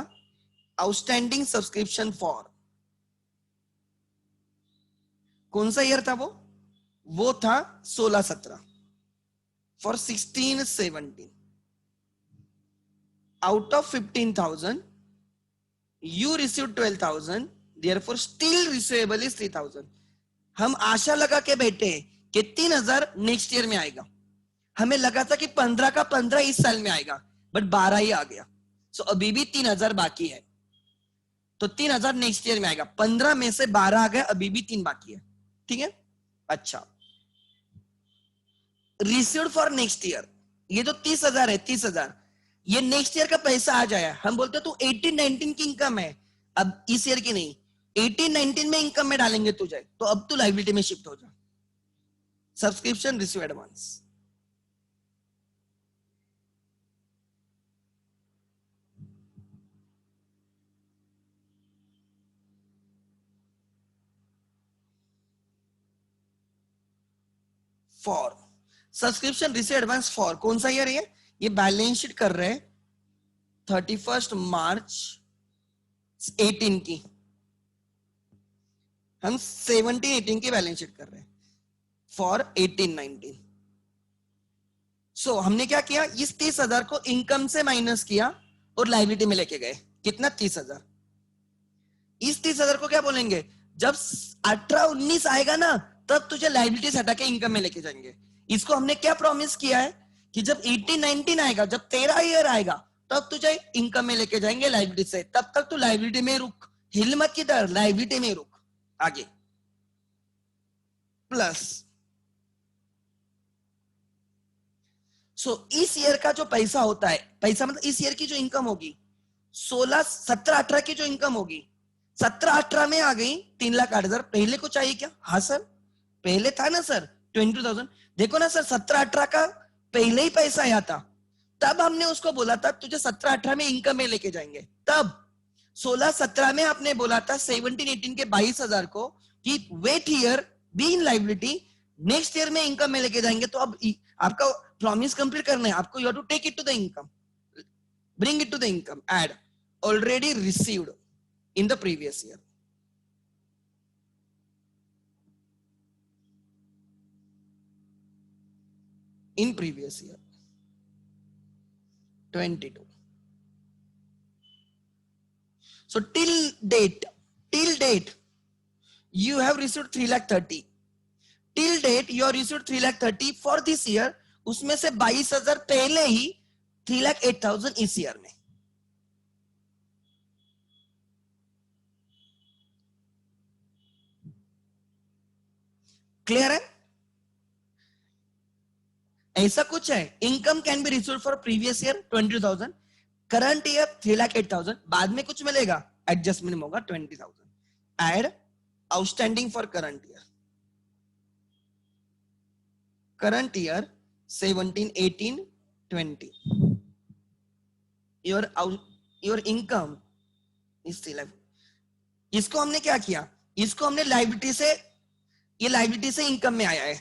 आउटस्टैंडिंग सब्सक्रिप्शन फॉर, कौन सा ईयर था वो था 16-17. For 16-17 out of 15,000 you received 12,000, therefore still receivable is 3,000. हम आशा लगा के बैठे कि 3,000 नेक्स्ट ईयर में आएगा. हमें लगा था कि 15 का 15 इस साल में आएगा, बट 12 ही आ गया. सो अभी भी 3,000 बाकी है, तो 3,000 नेक्स्ट ईयर में आएगा. 15 में से 12 आ गया, अभी भी 3 बाकी है. ठीक है, अच्छा. रिसीव्ड फॉर नेक्स्ट ईयर, ये जो 30,000 है 30,000 ये नेक्स्ट ईयर का पैसा आ जाए. हम बोलते तो 18-19 की इनकम है, अब इस ईयर की नहीं, 18-19 में इनकम में डालेंगे तुझे, तो अब तू लायबिलिटी में शिफ्ट हो जा. Subscription receive advance. For subscription receive advance for कौन सा ईयर है ये बैलेंस शीट कर रहे हैं 31 मार्च 18 की. हम 17-18 की बैलेंस शीट कर रहे हैं फॉर 18-19. सो हमने क्या किया, इस 30,000 को इनकम से माइनस किया और लायबिलिटी में लेके गए. कितना 30,000. इस 30,000 को क्या बोलेंगे, जब 18-19 आएगा ना तब तुझे लायबिलिटी हटा के इनकम में लेके जाएंगे. इसको हमने क्या प्रॉमिस किया है कि जब 18-19 आएगा, जब 13 ईयर आएगा तब तुझे इनकम में लेके जाएंगे लायबिलिटी से. तब तक तू लायबिलिटी में रुक, हिल मत किधर, लायबिलिटी में रुक. आगे प्लस. सो इस ईयर का जो पैसा होता है, पैसा मतलब इस ईयर की जो इनकम होगी 17-18 की जो इनकम होगी, 17-18 में आ गई 3,08,000. पहले को चाहिए क्या, हाँ सर पहले था ना सर 22,000. देखो ना सर 17-18 का पहले ही पैसा आया था, तब हमने उसको बोला था तुझे 17-18 में इनकम में लेके जाएंगे. तब 16-17 में आपने बोला था 17-18 के 22,000 को कि wait here be in liability, next year में इनकम में लेके जाएंगे. तो अब आपका प्रॉमिस कंप्लीट करना है आपको. You have to take it to the income, bring it to the income. Add already received in the previous year. in previous year 22. So till date you have received 3,30,000. till date you have received 3,30,000 for this year. उसमें से 22,000 पहले ही 3,08,000 इस ईयर में. क्लियर है? ऐसा कुछ है, income can be received for previous year 22,000, current year 3,08,000, बाद में कुछ मिलेगा, एडजस्टमेंट होगा 20,000, add outstanding for current year, current year 17, 18, 20, your income is 11। इसको हमने क्या किया, इसको हमने लायबिलिटी से, ये लायबिलिटी से इनकम में आया है,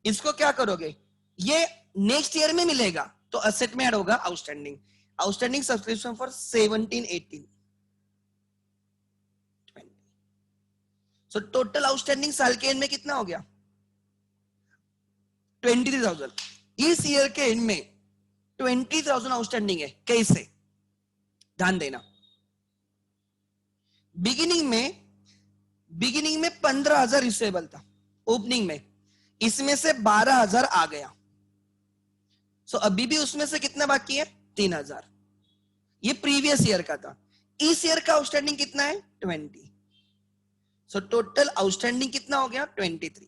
इसको क्या करोगे, ये नेक्स्ट ईयर में मिलेगा तो असेट में ऐड होगा outstanding, outstanding subscription for 17, 18, 20। So total outstanding साल के एंड में कितना हो गया, 23,000। इस ईयर के एंड में 20,000 आउटस्टैंडिंग है। कैसे, ध्यान देना, बिगिनिंग में 15,000 रिसीवेबल था ओपनिंग में, इसमें से 12,000 आ गया, सो अभी भी उसमें से कितना बाकी है, 3,000, ये प्रीवियस ईयर का था। इस ईयर का आउटस्टैंडिंग कितना है, 20, सो टोटल आउटस्टैंडिंग कितना हो गया, 23।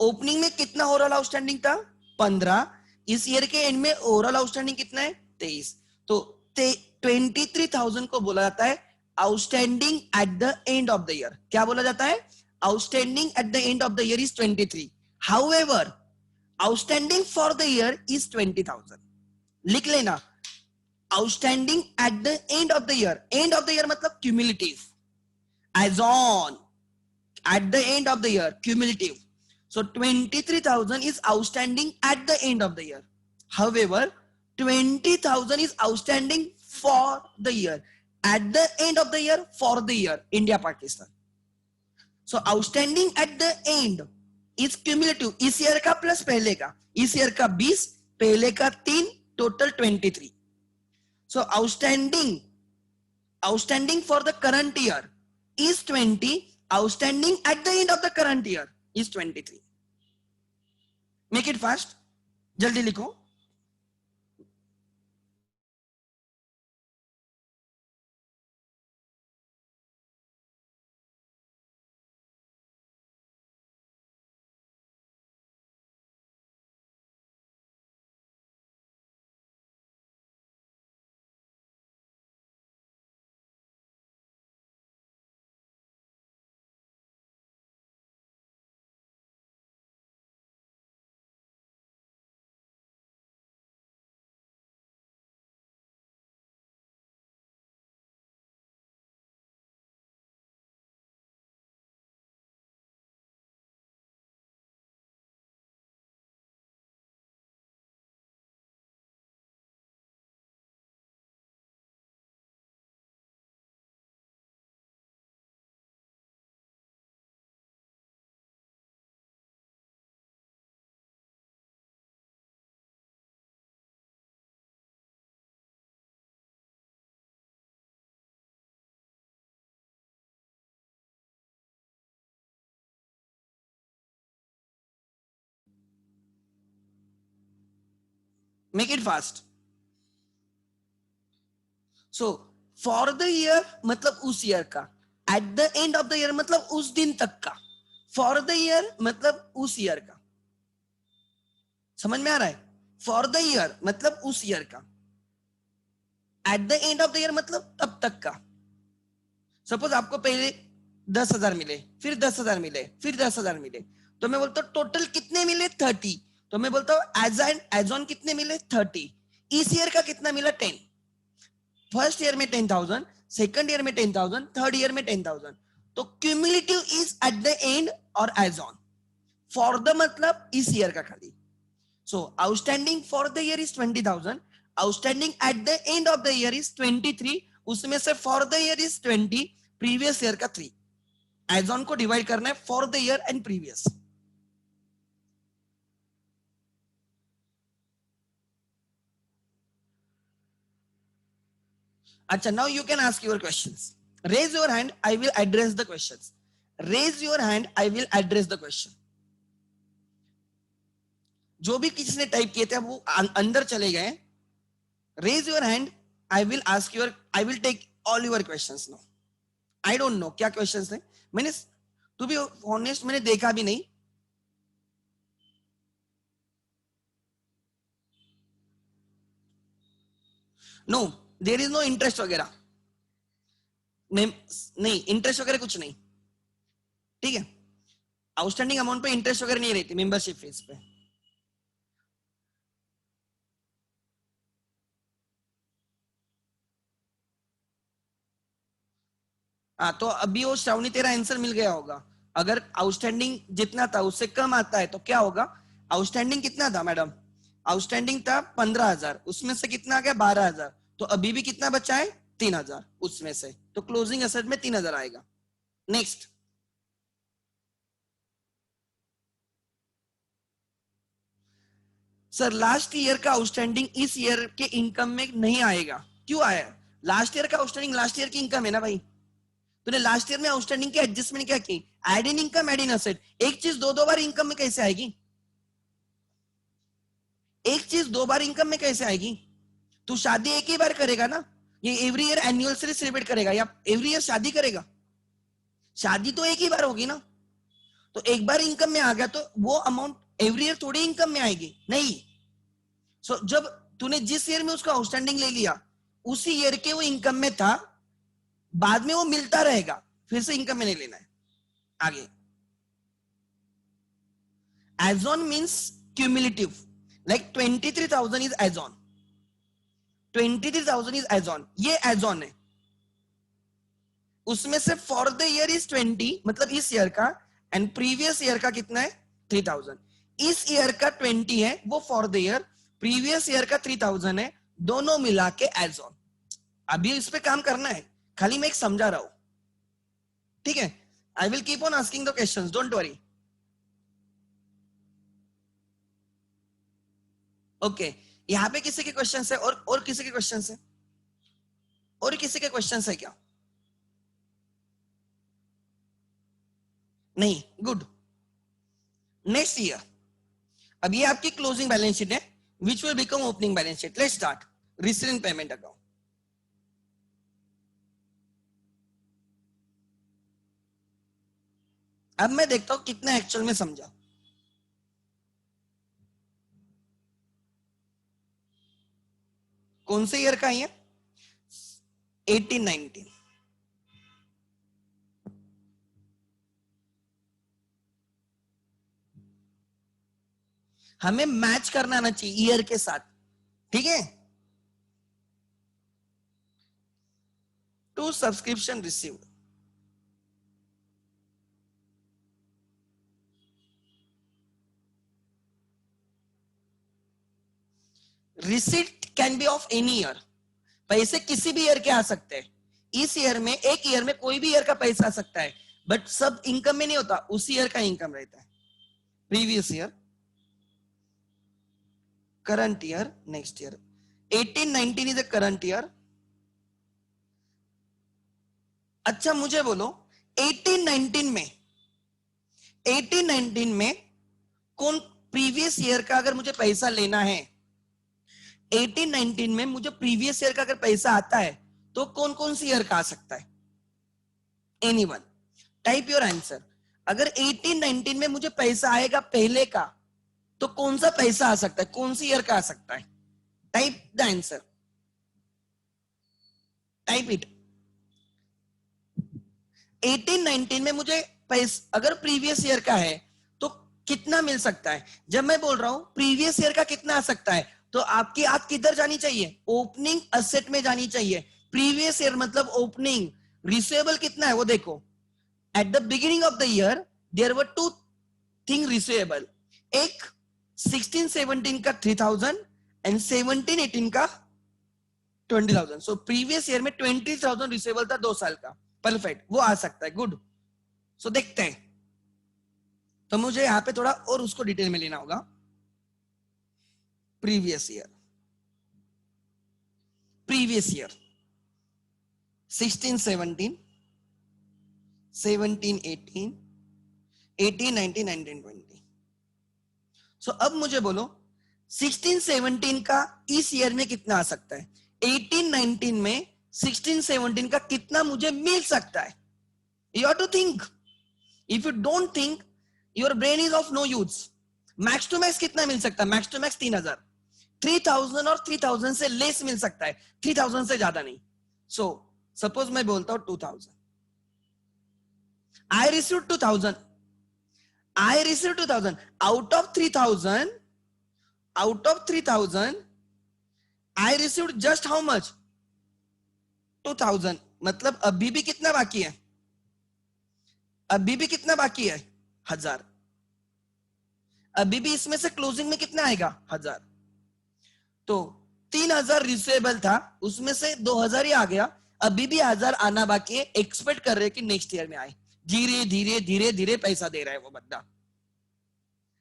ओपनिंग में कितना ओवरऑल आउटस्टैंडिंग था, 15, इस ईयर के एंड में ओवरऑल आउटस्टैंडिंग कितना है, 23, तो 23,000 को बोला जाता है outstanding at the end of the year. क्या बोला जाता है, outstanding at the end of the year is 23, however outstanding for the year is 20,000। लिख लेना, outstanding at the end of the year, end of the year मतलब cumulative, as on at the end of the year, cumulative. So 23,000 is outstanding at the end of the year. However, 20,000 is outstanding for the year, at the end of the year, for the year, India Pakistan. So outstanding at the end is cumulative, इस ईयर का प्लस पहले का, इस ईयर का 20, पहले का 3, total 23. So outstanding for the current year is 20, outstanding at the end of the current year is 23. Make it fast, जल्दी लिखो। Make it fast. So for the year मतलब उस ईयर का, at the end of the year मतलब उस दिन तक का, for the year मतलब उस ईयर का, समझ में आ रहा है? for the year मतलब उस ईयर का, at the end of the year मतलब तब तक का। सपोज आपको पहले 10,000 मिले, फिर 10,000 मिले, फिर 10,000 मिले, तो मैं बोलता हूँ टोटल कितने मिले, 30, तो मैं बोलता हूँ एज ऑन कितने मिले, 30, इस ईयर का कितना मिला, 10, फर्स्ट ईयर में 10,000, सेकंड ईयर में 10,000, थर्ड ईयर में 10,000, तो cumulative is at the end और एज ऑन, फॉर द मतलब इस ईयर का खाली। So outstanding for the year is 20,000, outstanding at the end of the year is 23, उसमें से for the year is 20, previous year का 3, एज ऑन को डिवाइड करना है for the year and previous. अच्छा, now you can ask your questions. Raise your hand, I will address the questions. Raise your hand, I will address the question. जो भी किसी ने टाइप किए थे वो अंदर चले गए। Raise your hand, I will ask your, I will take all your questions now. I don't know क्या questions थे, मैंने to be honest मैंने देखा भी नहीं, no, there is no interest वगैरह, नहीं इंटरेस्ट वगैरह कुछ नहीं, ठीक है। आउटस्टैंडिंग अमाउंट पे इंटरेस्ट वगैरह नहीं रहती मेंबरशिप फीस पे। हाँ, तो अभी वो श्रावणी तेरा आंसर मिल गया होगा। अगर आउटस्टैंडिंग जितना था उससे कम आता है तो क्या होगा? आउटस्टैंडिंग कितना था मैडम? आउटस्टैंडिंग था 15,000, उसमें से कितना आ गया? 12,000। तो अभी भी कितना बचा है? 3,000 उसमें से, तो क्लोजिंग एसेट में 3,000 आएगा। नेक्स्ट, सर लास्ट ईयर का आउटस्टैंडिंग इस ईयर के इनकम में नहीं आएगा, क्यों आया? लास्ट ईयर का आउटस्टैंडिंग लास्ट ईयर की इनकम है ना भाई। तूने लास्ट ईयर में आउटस्टैंडिंग की एडजस्टमेंट क्या की? Add in income, add in asset. एक चीज दो दो बार इनकम में कैसे आएगी? एक चीज दो बार इनकम में कैसे आएगी? तू शादी एक ही बार करेगा ना, ये एवरी ईयर एनिवर्सरी सेलिब्रेट करेगा या एवरी ईयर शादी करेगा? शादी तो एक ही बार होगी ना। तो एक बार इनकम में आ गया तो वो अमाउंट एवरी ईयर थोड़ी इनकम में आएगी, नहीं। सो जब तूने जिस ईयर में उसका आउटस्टैंडिंग ले लिया उसी ईयर के वो इनकम में था, बाद में वो मिलता रहेगा, फिर से इनकम में नहीं लेना है। आगे, as on means cumulative, like 23,000 is as on, 23,000 is as on, ये एज ऑन है। उसमें से फॉर द ईयर इज 20, मतलब इस ईयर का, एंड प्रीवियस ईयर का कितना है? 3,000। इस ईयर का 20 है वो for the year, previous year का 3,000 है, दोनों मिला के एज ऑन। अभी इस पे काम करना है, खाली मैं एक समझा रहा हूं, ठीक है। I will keep on asking the questions, don't worry. Okay, यहां पे किसी के क्वेश्चंस है? और किसी के क्वेश्चंस है? और किसी के क्वेश्चंस है क्या? नहीं, गुड। नेक्स्ट ईयर, अब ये आपकी क्लोजिंग बैलेंस शीट है, which will become opening balance sheet. Let's start. Receiving payment account. अब मैं देखता हूं कितना एक्चुअल में समझा। कौन से ईयर का है? 18-19। हमें मैच करना आना चाहिए ईयर के साथ, ठीक है। To subscription received, receipt can be of any year. पैसे किसी भी ईयर के आ सकते हैं। इस ईयर में, एक ईयर में कोई भी ईयर का पैसा आ सकता है, बट सब इनकम में नहीं होता, उसी ईयर का इनकम रहता है। Previous year, current year, next year. 18-19 is a current year. अच्छा मुझे बोलो, 18-19 में, 18-19 में कौन, प्रीवियस ईयर का अगर मुझे पैसा लेना है, 18-19 में मुझे प्रीवियस ईयर का अगर पैसा आता है तो कौन कौन सी ईयर का आ सकता है? Anyone, type your answer. अगर 18-19 में मुझे पैसा आएगा पहले का, तो कौन सा पैसा आ सकता है, कौन सी ईयर का आ सकता है? Type the answer, type it. 18-19 में मुझे पैसा अगर प्रीवियस ईयर का है तो कितना मिल सकता है? जब मैं बोल रहा हूं प्रीवियस ईयर का कितना आ सकता है, तो आपकी आंख किधर जानी चाहिए? ओपनिंग असेट में जानी चाहिए। प्रीवियस ईयर मतलब ओपनिंग। रिसीवेबल कितना है वो देखो। At the beginning of the year there were two thing receivable, एक 16-17 का 3,000 एंड 17-18 का 20,000। सो प्रीवियस ईयर में 20,000 रिसीवेबल था 2 साल का। परफेक्ट, वो आ सकता है, गुड। सो देखते हैं, तो मुझे यहां पे थोड़ा और उसको डिटेल में लेना होगा। Previous year, previous year 16-17, 17-18, 18-19, 19-20। सो अब मुझे बोलो 16-17 का इस ईयर में कितना आ सकता है? 18-19 में 16-17 का कितना मुझे मिल सकता है? You have to think. If you don't think, your brain is of no use. Max to max कितना मिल सकता है? Max to max 3,000। 3000 और 3000 से लेस मिल सकता है, 3000 से ज्यादा नहीं. सो सपोज मैं बोलता हूं 2000, I received 2000. I received 2000. Out of 3000, I received just how much? 2000. मतलब अभी भी कितना बाकी है? अभी भी कितना बाकी है? 1000. अभी भी इसमें से क्लोजिंग में कितना आएगा? 1000. तो 3000 रिसीवेबल था, उसमें से 2000 ही आ गया. अभी भी 1000 आना बाकी है. एक्सपेक्ट कर रहे हैं कि नेक्स्ट ईयर में आए. धीरे धीरे धीरे धीरे पैसा दे रहा है वो बंदा.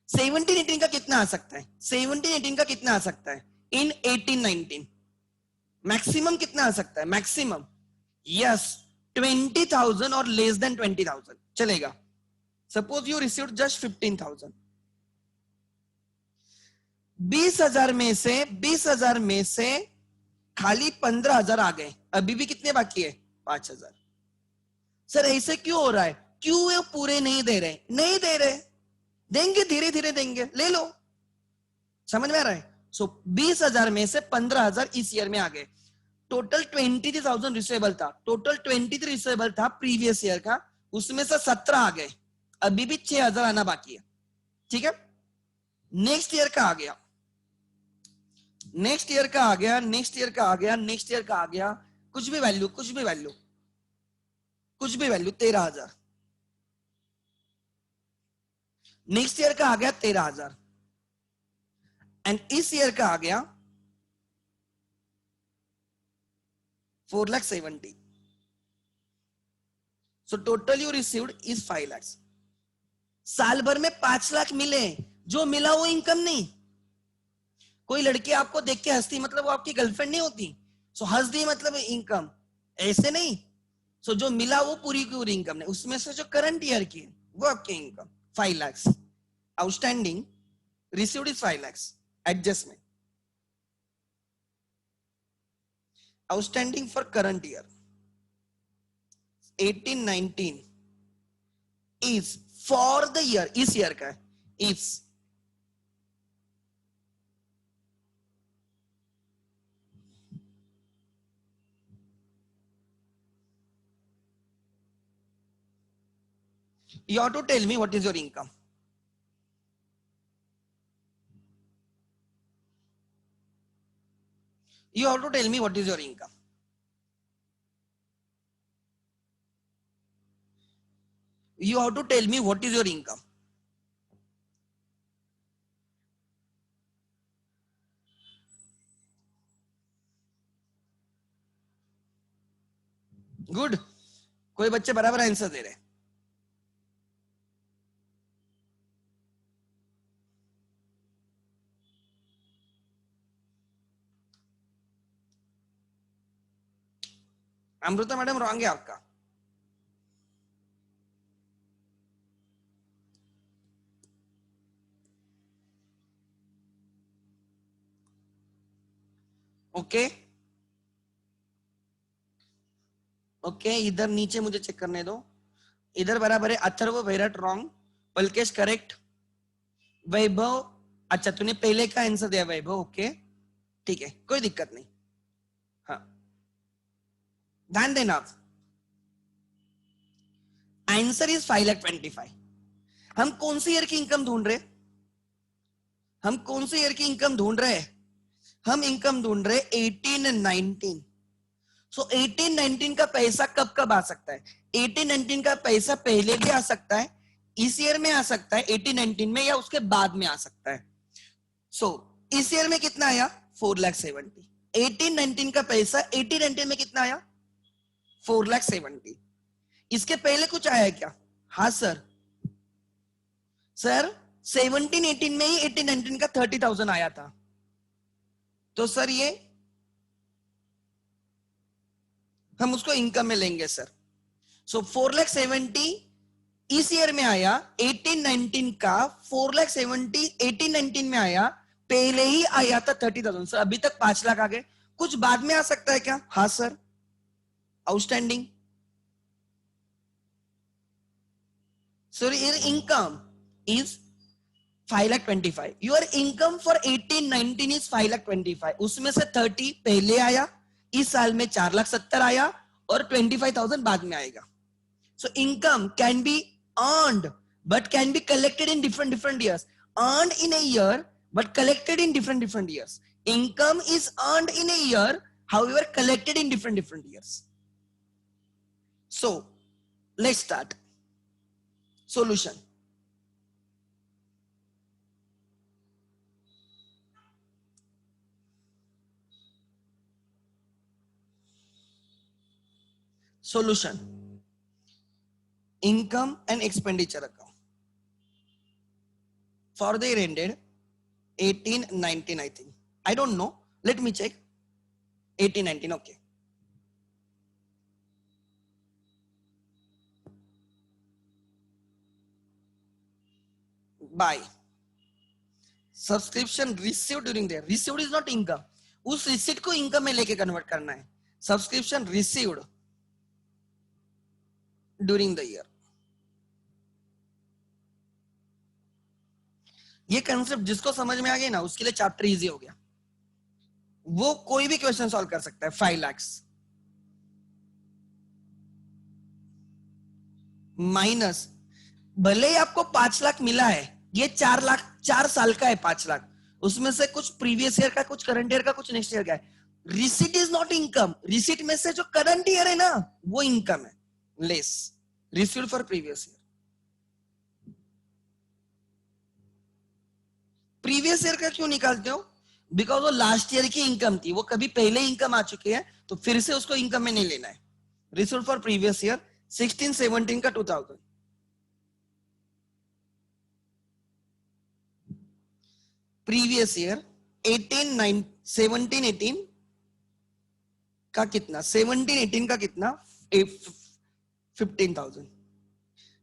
17-18 का कितना आ सकता है? 17-18 का कितना आ सकता है? इन 18-19 मैक्सिमम कितना आ सकता है? मैक्सिमम यस 20,000 और लेस देन 20,000 चलेगा. Suppose you received just 15,000. 20,000 में से खाली 15,000 आ गए. अभी भी कितने बाकी है? 5,000. सर ऐसे क्यों हो रहा है? क्यों ये पूरे नहीं दे रहे? नहीं दे रहे, देंगे, धीरे धीरे देंगे, ले लो. समझ में आ रहा है? सो 20,000 में से 15,000 इस ईयर में आ गए. टोटल 23,000 रिसीवेबल था. टोटल 23 रिसीवेबल था प्रीवियस ईयर का, उसमें से 17 आ गए. अभी भी 6,000 आना बाकी है. ठीक है. नेक्स्ट ईयर का आ गया, नेक्स्ट ईयर का आ गया, नेक्स्ट ईयर का आ गया, नेक्स्ट ईयर का आ गया. कुछ भी वैल्यू, कुछ भी वैल्यू, कुछ भी वैल्यू. 13,000. नेक्स्ट ईयर का आ गया 13,000. एंड इस ईयर का आ गया 4,70,000. So total you received is 5 lakh. साल भर में 5 लाख मिले, जो मिला वो इनकम नहीं. कोई लड़की आपको देख के हंसती मतलब वो आपकी गर्लफ्रेंड नहीं होती. सो हंस दी मतलब इनकम, ऐसे नहीं. सो जो मिला वो पूरी की पूरी इनकम नहीं, उसमें से जो करंट ईयर की है वो आपकी income 5 lakh. Outstanding received is 5 lakh. Adjustment outstanding for current year 18-19 is for the year, इस ईयर का is you have to tell me what is your income. You have to tell me what is your income. You have to tell me what is your income. Good. कोई बच्चे बराबर आंसर दे रहे. अमृता मैडम रॉन्ग है आपका. ओके ओके, इधर नीचे मुझे चेक करने दो. इधर बराबर है. अथर्व वैराट रॉन्ग, पलकेश करेक्ट, वैभव अच्छा तूने पहले का आंसर दिया वैभव. ओके ठीक है, कोई दिक्कत नहीं. हाँ ध्यान देना आप. Answer is 5,25,000. हम कौन सी ईयर की इनकम ढूंढ रहे? हम कौन सी ईयर की इनकम ढूंढ रहे हैं? हम इनकम ढूंढ रहे 18-19. सो 18-19 का पैसा कब कब आ सकता है? 18-19 का पैसा पहले भी आ सकता है, इस ईयर में आ सकता है 18-19 में, या उसके बाद में आ सकता है. सो इस ईयर में कितना आया? 4,70,000. 18-19 का पैसा 18-19 में कितना आया? 4,70,000. इसके पहले कुछ आया है क्या? हाँ सर. सर 17-18 में ही 18-19 का 30,000 आया था. तो सर ये हम उसको इनकम में लेंगे सर. सो 4,70,000 इस ईयर में आया. 18-19 का 4,70,000 18-19 में आया, पहले ही आया था 30,000. सर अभी तक 5 लाख आ गए. कुछ बाद में आ सकता है क्या? हाँ sir. Outstanding sir, your income is 5,25,000. Your income for 18-19 is 5,25,000. उसमें से 30 पहले आया, इस साल में 4,70,000 आया और 25,000 बाद में आएगा. So income can be earned but can be collected in different years. Earned in a year but collected in different years. Income is earned in a year, however collected in different years. So let's start. Solution. Solution. Income and expenditure account for the year ended 18-19, I think. I don't know. Let me check. 18-19, okay. Buy. Subscription received during the year. Received is not income. उस रिसीट को इनकम में लेके कन्वर्ट करना है. Subscription received during the year. ये कंसेप्ट जिसको समझ में आ गया ना, उसके लिए चैप्टर इजी हो गया. वो कोई भी क्वेश्चन सॉल्व कर सकता है. 5 लाख माइनस, भले ही आपको 5 लाख मिला है, ये 4 लाख 4 साल का है. 5 लाख उसमें से कुछ प्रीवियस ईयर का, कुछ करंट ईयर का, कुछ नेक्स्ट ईयर का है. Receipt is not income. Receipt में से जो करंट ईयर है ना, वो इनकम है. Less received for previous year. Previous year का क्यों निकालते हो? बिकॉज वो लास्ट ईयर की इनकम थी. वो कभी पहले इनकम आ चुकी है, तो फिर से उसको इनकम में नहीं लेना है. रिसीव्ड फॉर प्रीवियस ईयर 16-17 का 2000. प्रीवियस ईयर 17-18 का कितना? 17-18 का कितना? 15,000.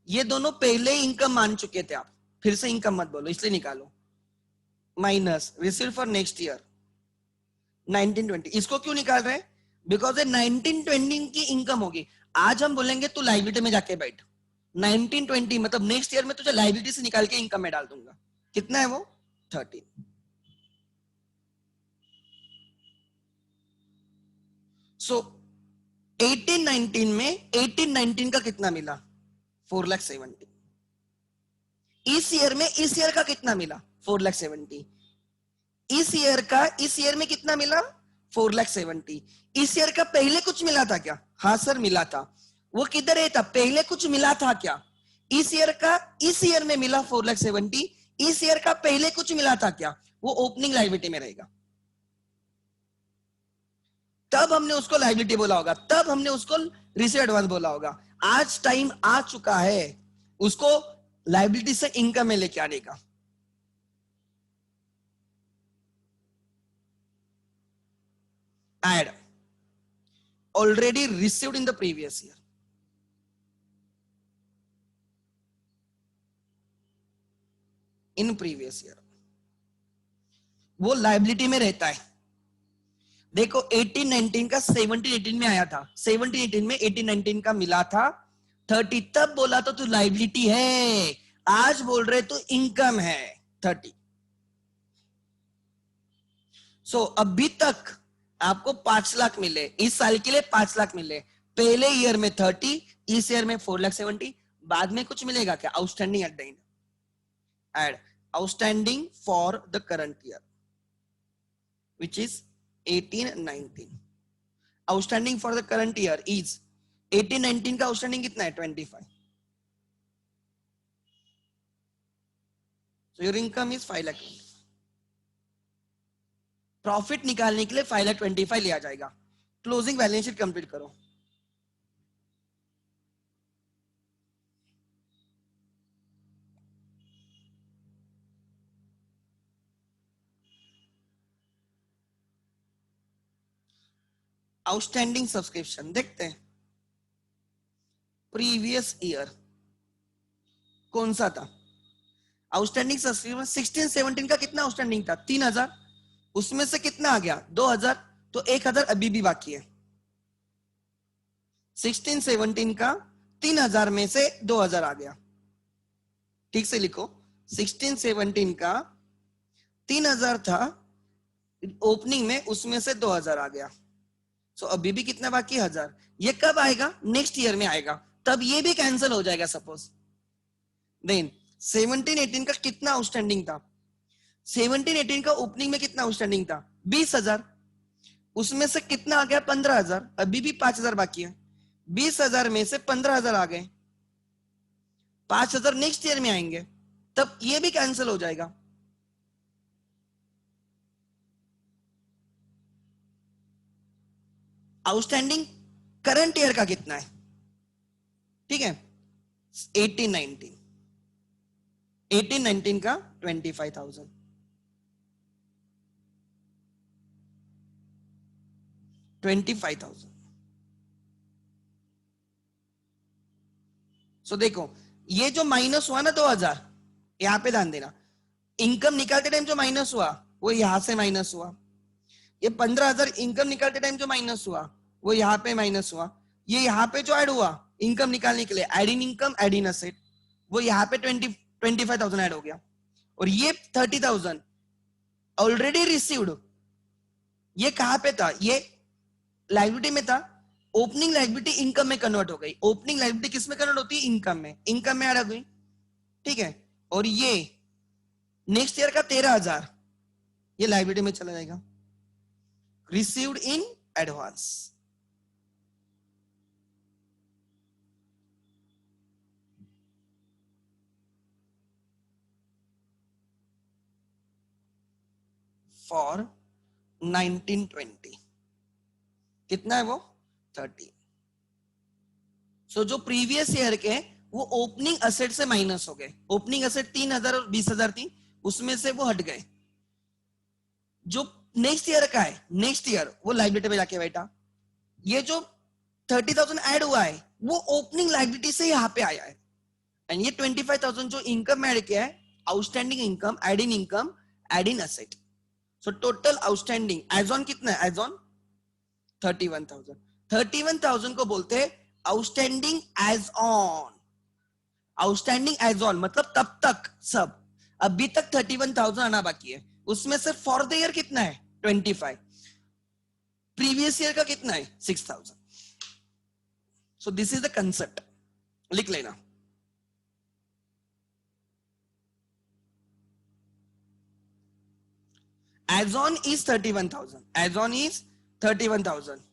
ये दोनों पहले इनकम मान चुके थे आप, फिर से इनकम मत बोलो, इसलिए निकालो. Minus receive for next year 19-20. इसको क्यों निकाल रहे हैं? बिकॉज 19-20 की इनकम होगी. आज हम बोलेंगे तू लाइबिलिटी में जाके बैठ. 19-20 मतलब नेक्स्ट ईयर में तुझे लाइबिलिटी से निकाल के इनकम में डाल दूंगा. कितना है वो? 13. सो 18-19 में 18-19 का कितना मिला? 4,70,000. इस ईयर में, इस ईयर का कितना मिला? 4,70,000. इस ईयर में कितना मिला? 4,70,000. इस ईयर का पहले कुछ मिला था क्या? हाँ सर मिला था. वो किधर है था? पहले कुछ मिला था क्या? इस ईयर का, इस ईयर में मिला 4,70,000. इस ईयर का पहले कुछ मिला था क्या? वो ओपनिंग लायबिलिटी में रहेगा. तब हमने उसको लायबिलिटी बोला होगा, तब हमने उसको रिसीव एडवांस बोला होगा. आज टाइम आ चुका है उसको लायबिलिटी से इनकम में लेके आने का. Add already received in the previous year. In previous year वो लायबिलिटी में रहता है. देखो 18-19 का 17-18 में आया था. 17-18 में 18-19 का मिला था 30. तब बोला तो तू लायबिलिटी है. आज बोल रहे तो इनकम है 30. सो अभी तक आपको 5 लाख मिले. इस साल के लिए 5 लाख मिले. पहले ईयर में 30, इस ईयर में 4,70,000. बाद में कुछ मिलेगा क्या? Outstanding at the end. Add outstanding for the current year which is 18-19. Outstanding for the current year is 18-19 का आउटस्टैंडिंग कितना है? 25. So your income is 5 lakh. Profit निकालने के लिए 5,25,000 लिया जाएगा. क्लोजिंग बैलेंस शीट कंप्लीट करो. आउटस्टैंडिंग सब्सक्रिप्शन देखते हैं. प्रीवियस ईयर कौन सा था? आउटस्टैंडिंग सब्सक्रिप्शन 16-17 का कितना आउटस्टैंडिंग था? 3,000. उसमें से कितना आ गया? 2,000. तो 1,000 अभी भी बाकी है. 16-17 का 3,000 में से 2,000 आ गया. ठीक से लिखो. 16-17 का 3000 था ओपनिंग में, उसमें से 2000 आ गया। सो अभी भी कितना बाकी है? 1000। ये कब आएगा? नेक्स्ट ईयर में आएगा, तब ये भी कैंसिल हो जाएगा सपोज। देन 17-18 का कितना आउटस्टैंडिंग था? 17-18 का ओपनिंग में कितना आउटस्टैंडिंग था? 20,000। उसमें से कितना आ गया? 15,000। अभी भी 5,000 बाकी है। 20,000 में से 15,000 आ गए, 5,000 नेक्स्ट ईयर में आएंगे, तब ये भी कैंसिल हो जाएगा। आउटस्टैंडिंग करंट ईयर का कितना है? ठीक है, 18-19, 18-19 का 25,000, 25,000। सो देखो, ये जो माइनस हुआ ना 2,000, यहां पे ध्यान देना, इनकम निकालते टाइम जो माइनस हुआ वो यहां से माइनस हुआ। ये 15,000 इनकम निकालते टाइम जो माइनस हुआ वो यहाँ पे माइनस हुआ। ये यहाँ पे जो ऐड हुआ इनकम निकालने के लिए, add in income add in asset, वो यहाँ पे 25,000 ऐड हो गया। और ये 30,000 ऑलरेडी रिसीव्ड, ये कहां पे था? ये लाइबिलिटी में था। ओपनिंग लाइबिलिटी इनकम में कन्वर्ट हो गई। ओपनिंग लाइबिलिटी किस में कन्वर्ट होती है? इनकम में। इनकम में ऐड हो गई, ठीक है। और ये नेक्स्ट ईयर का 13,000 ये लाइबिलिटी में चला जाएगा, रिसीव्ड इन एडवांस। फॉर 1920 कितना है वो? 30। सो जो प्रीवियस ईयर के वो ओपनिंग असेट से माइनस हो गए। ओपनिंग असेट 3,000 और 20,000 थी, उसमें से वो हट गए। जो नेक्स्ट ईयर का है, नेक्स्ट ईयर वो लाइबिलिटी में जाके बैठा। ये जो 30,000 ऐड हुआ है वो ओपनिंग लाइबिलिटी से यहाँ पे आया है। एंड ये 25,000 जो इनकम ऐड किया है, outstanding income add in asset. So total outstanding as on कितना है? As on 31,000। 31,000 को बोलते हैं outstanding as on. Outstanding as on मतलब तब तक सब, अभी तक 31,000 आना बाकी है। उसमें से फॉर द ईयर कितना है? 25। प्रीवियस ईयर का कितना है? 6,000। So this is the concept, लिख लेना। As on is 31,000, as on is 31,000।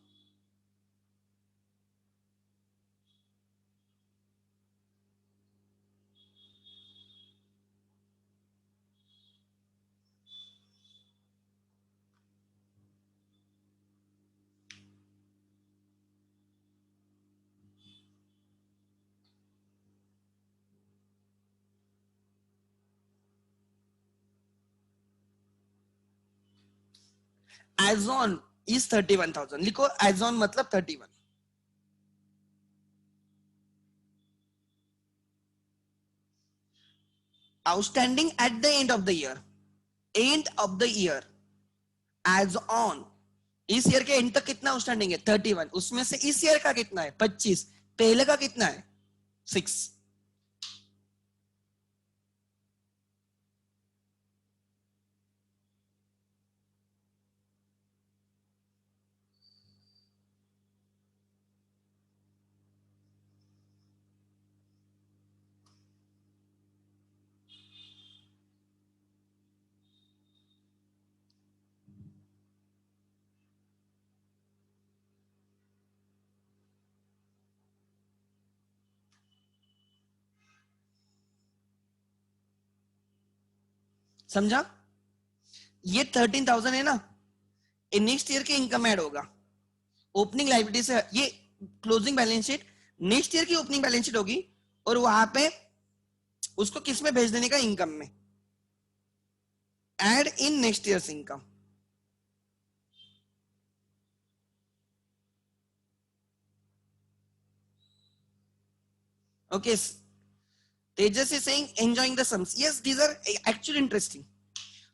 As on is 31,000 लिखो, एज ऑन मतलब 31। Outstanding at the end of the year, end of the year as on. इस ईयर के एंड तक कितना आउटस्टैंडिंग है? 31। उसमें से इस ईयर का कितना है? 25। पहले का कितना है? 6। समझा? ये 13,000 है ना, ये नेक्स्ट ईयर के इनकम ऐड होगा। ओपनिंग लायबिलिटी से ये closing balance sheet next year की ओपनिंग बैलेंस शीट होगी, और वहां पे उसको किस में भेज देने का? इनकम में। Add in next years income. Okay, Tejas is saying enjoying the sums. Yes, these are actually interesting.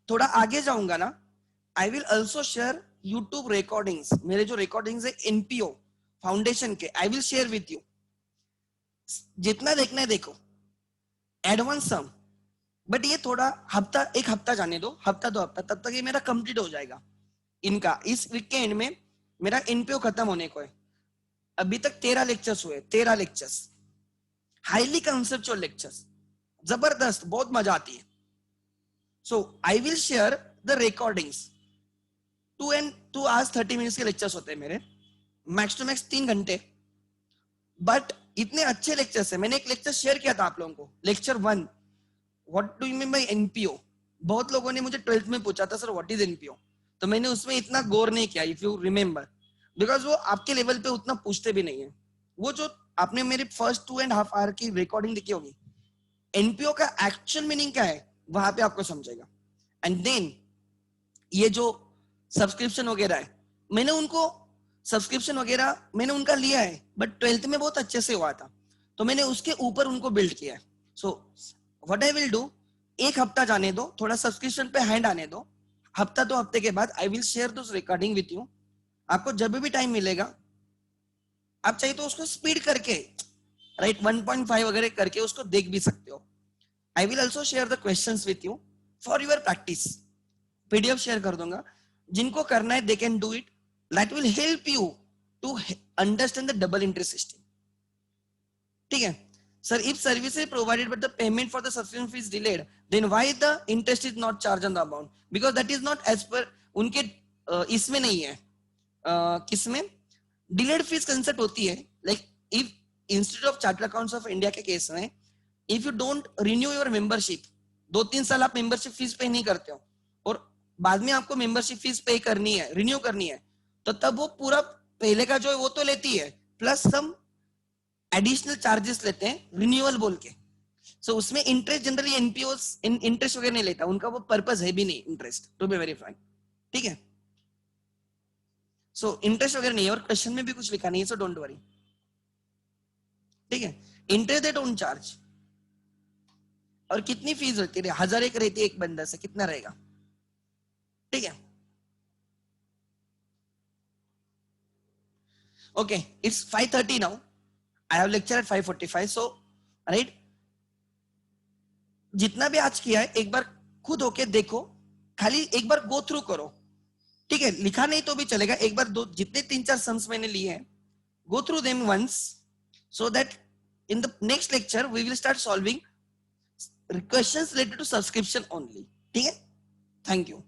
थोड़ा आगे जाऊंगा ना, I will also share YouTube recordings. मेरे जो रिकॉर्डिंग्स है एनपीओ फाउंडेशन के, I will share with you. जितना देखना है देखो। एडवांस सम बट ये थोड़ा हफ्ता, एक हफ्ता जाने दो, हफ्ता 2 हफ्ता, तब तक ये मेरा कंप्लीट हो जाएगा इनका। इस वीकेंड में मेरा एनपीओ खत्म होने को है। अभी तक 13 लेक्चर्स हुए, 13 लेक्चर्स, हाईली कंसेप्चुअल लेक्चर्स, जबरदस्त, बहुत मजा आती है। So I will share the recordings. 2 hours 30 minutes के लेक्चर्स होते हैं मेरे, मैक्स टू मैक्स 3 घंटे। बट इतने अच्छे लेक्चर्स है। मैंने एक लेक्चर शेयर किया था आप लोगों को, lecture 1, what do you mean by NPO. बहुत लोगों ने मुझे 12th में पूछा था, सर व्हाट इज एनपीओ, तो मैंने उसमें इतना गौर नहीं किया, इफ यू रिमेम्बर, बिकॉज वो आपके लेवल पे उतना पूछते भी नहीं है। वो जो आपने मेरी फर्स्ट 2.5 hour की रिकॉर्डिंग देखी होगी, एनपीओ का एक्चुअल मीनिंग क्या है वहां पे आपको समझेगा। एंड देन ये जो सब्सक्रिप्शन वगैरह है, मैंने उनको सब्सक्रिप्शन वगैरह मैंने उनका लिया है, बट 12th में बहुत अच्छे से हुआ था, तो मैंने उसके ऊपर उनको बिल्ड किया है। So what I will do, एक हफ्ता जाने दो, थोड़ा सब्सक्रिप्शन पे हैंड आने दो, हफ्ता 2 हफ्ते के बाद आई will share this recording with you. आपको जब भी टाइम मिलेगा, आप चाहिए तो उसको स्पीड करके, राइट, 1.5 वगैरह करके उसको देख भी सकते हो। I will also share the questions with you for your practice. PDF share कर दूंगा, जिनको करना है they can do it. That will help you to understand the double interest system. ठीक है sir, if service is provided but the payment for the subscription fees delayed, then why the interest is not charge on the amount, because that is not as per उनके इसमें नहीं है। किसमें डिलेड फीस कंसेप्ट होती है, like if institute of chartered accounts of India के केस में, if you don't renew your membership, 2-3 साल आप मेंबरशिप फीस पे नहीं करते हो, और बाद में आपको मेंबरशिप फीस पे करनी है, रिन्यू करनी है, तो तब वो पूरा पहले का जो है वो तो लेती है, प्लस सम एडिशनल चार्जेस लेते हैं रिन्यूअल बोल के। सो उसमें इंटरेस्ट जनरली एनपीओ इंटरेस्ट वगैरह नहीं लेता, उनका वो पर्पस है भी नहीं interest, to be very frank. ठीक है, सो इंटरेस्ट वगैरह नहीं है, और क्वेश्चन में भी कुछ लिखा नहीं है, सो डोंट वरी। ठीक है, इंटरेस्ट दे डोंट चार्ज। और कितनी फीस होती है, 1000 एक रहती है एक बंदा से, कितना रहेगा। ठीक है, okay, it's 5:30 now, I have lecture at 5:45, so right, जितना भी आज किया है एक बार खुद होके देखो, खाली एक बार गो थ्रू करो। ठीक है, लिखा नहीं तो भी चलेगा, एक बार दो, जितने 3-4 सम्स मैंने लिए हैं, go through them once, so that in the next lecture we will start solving questions related to subscription only. ठीक है, thank you.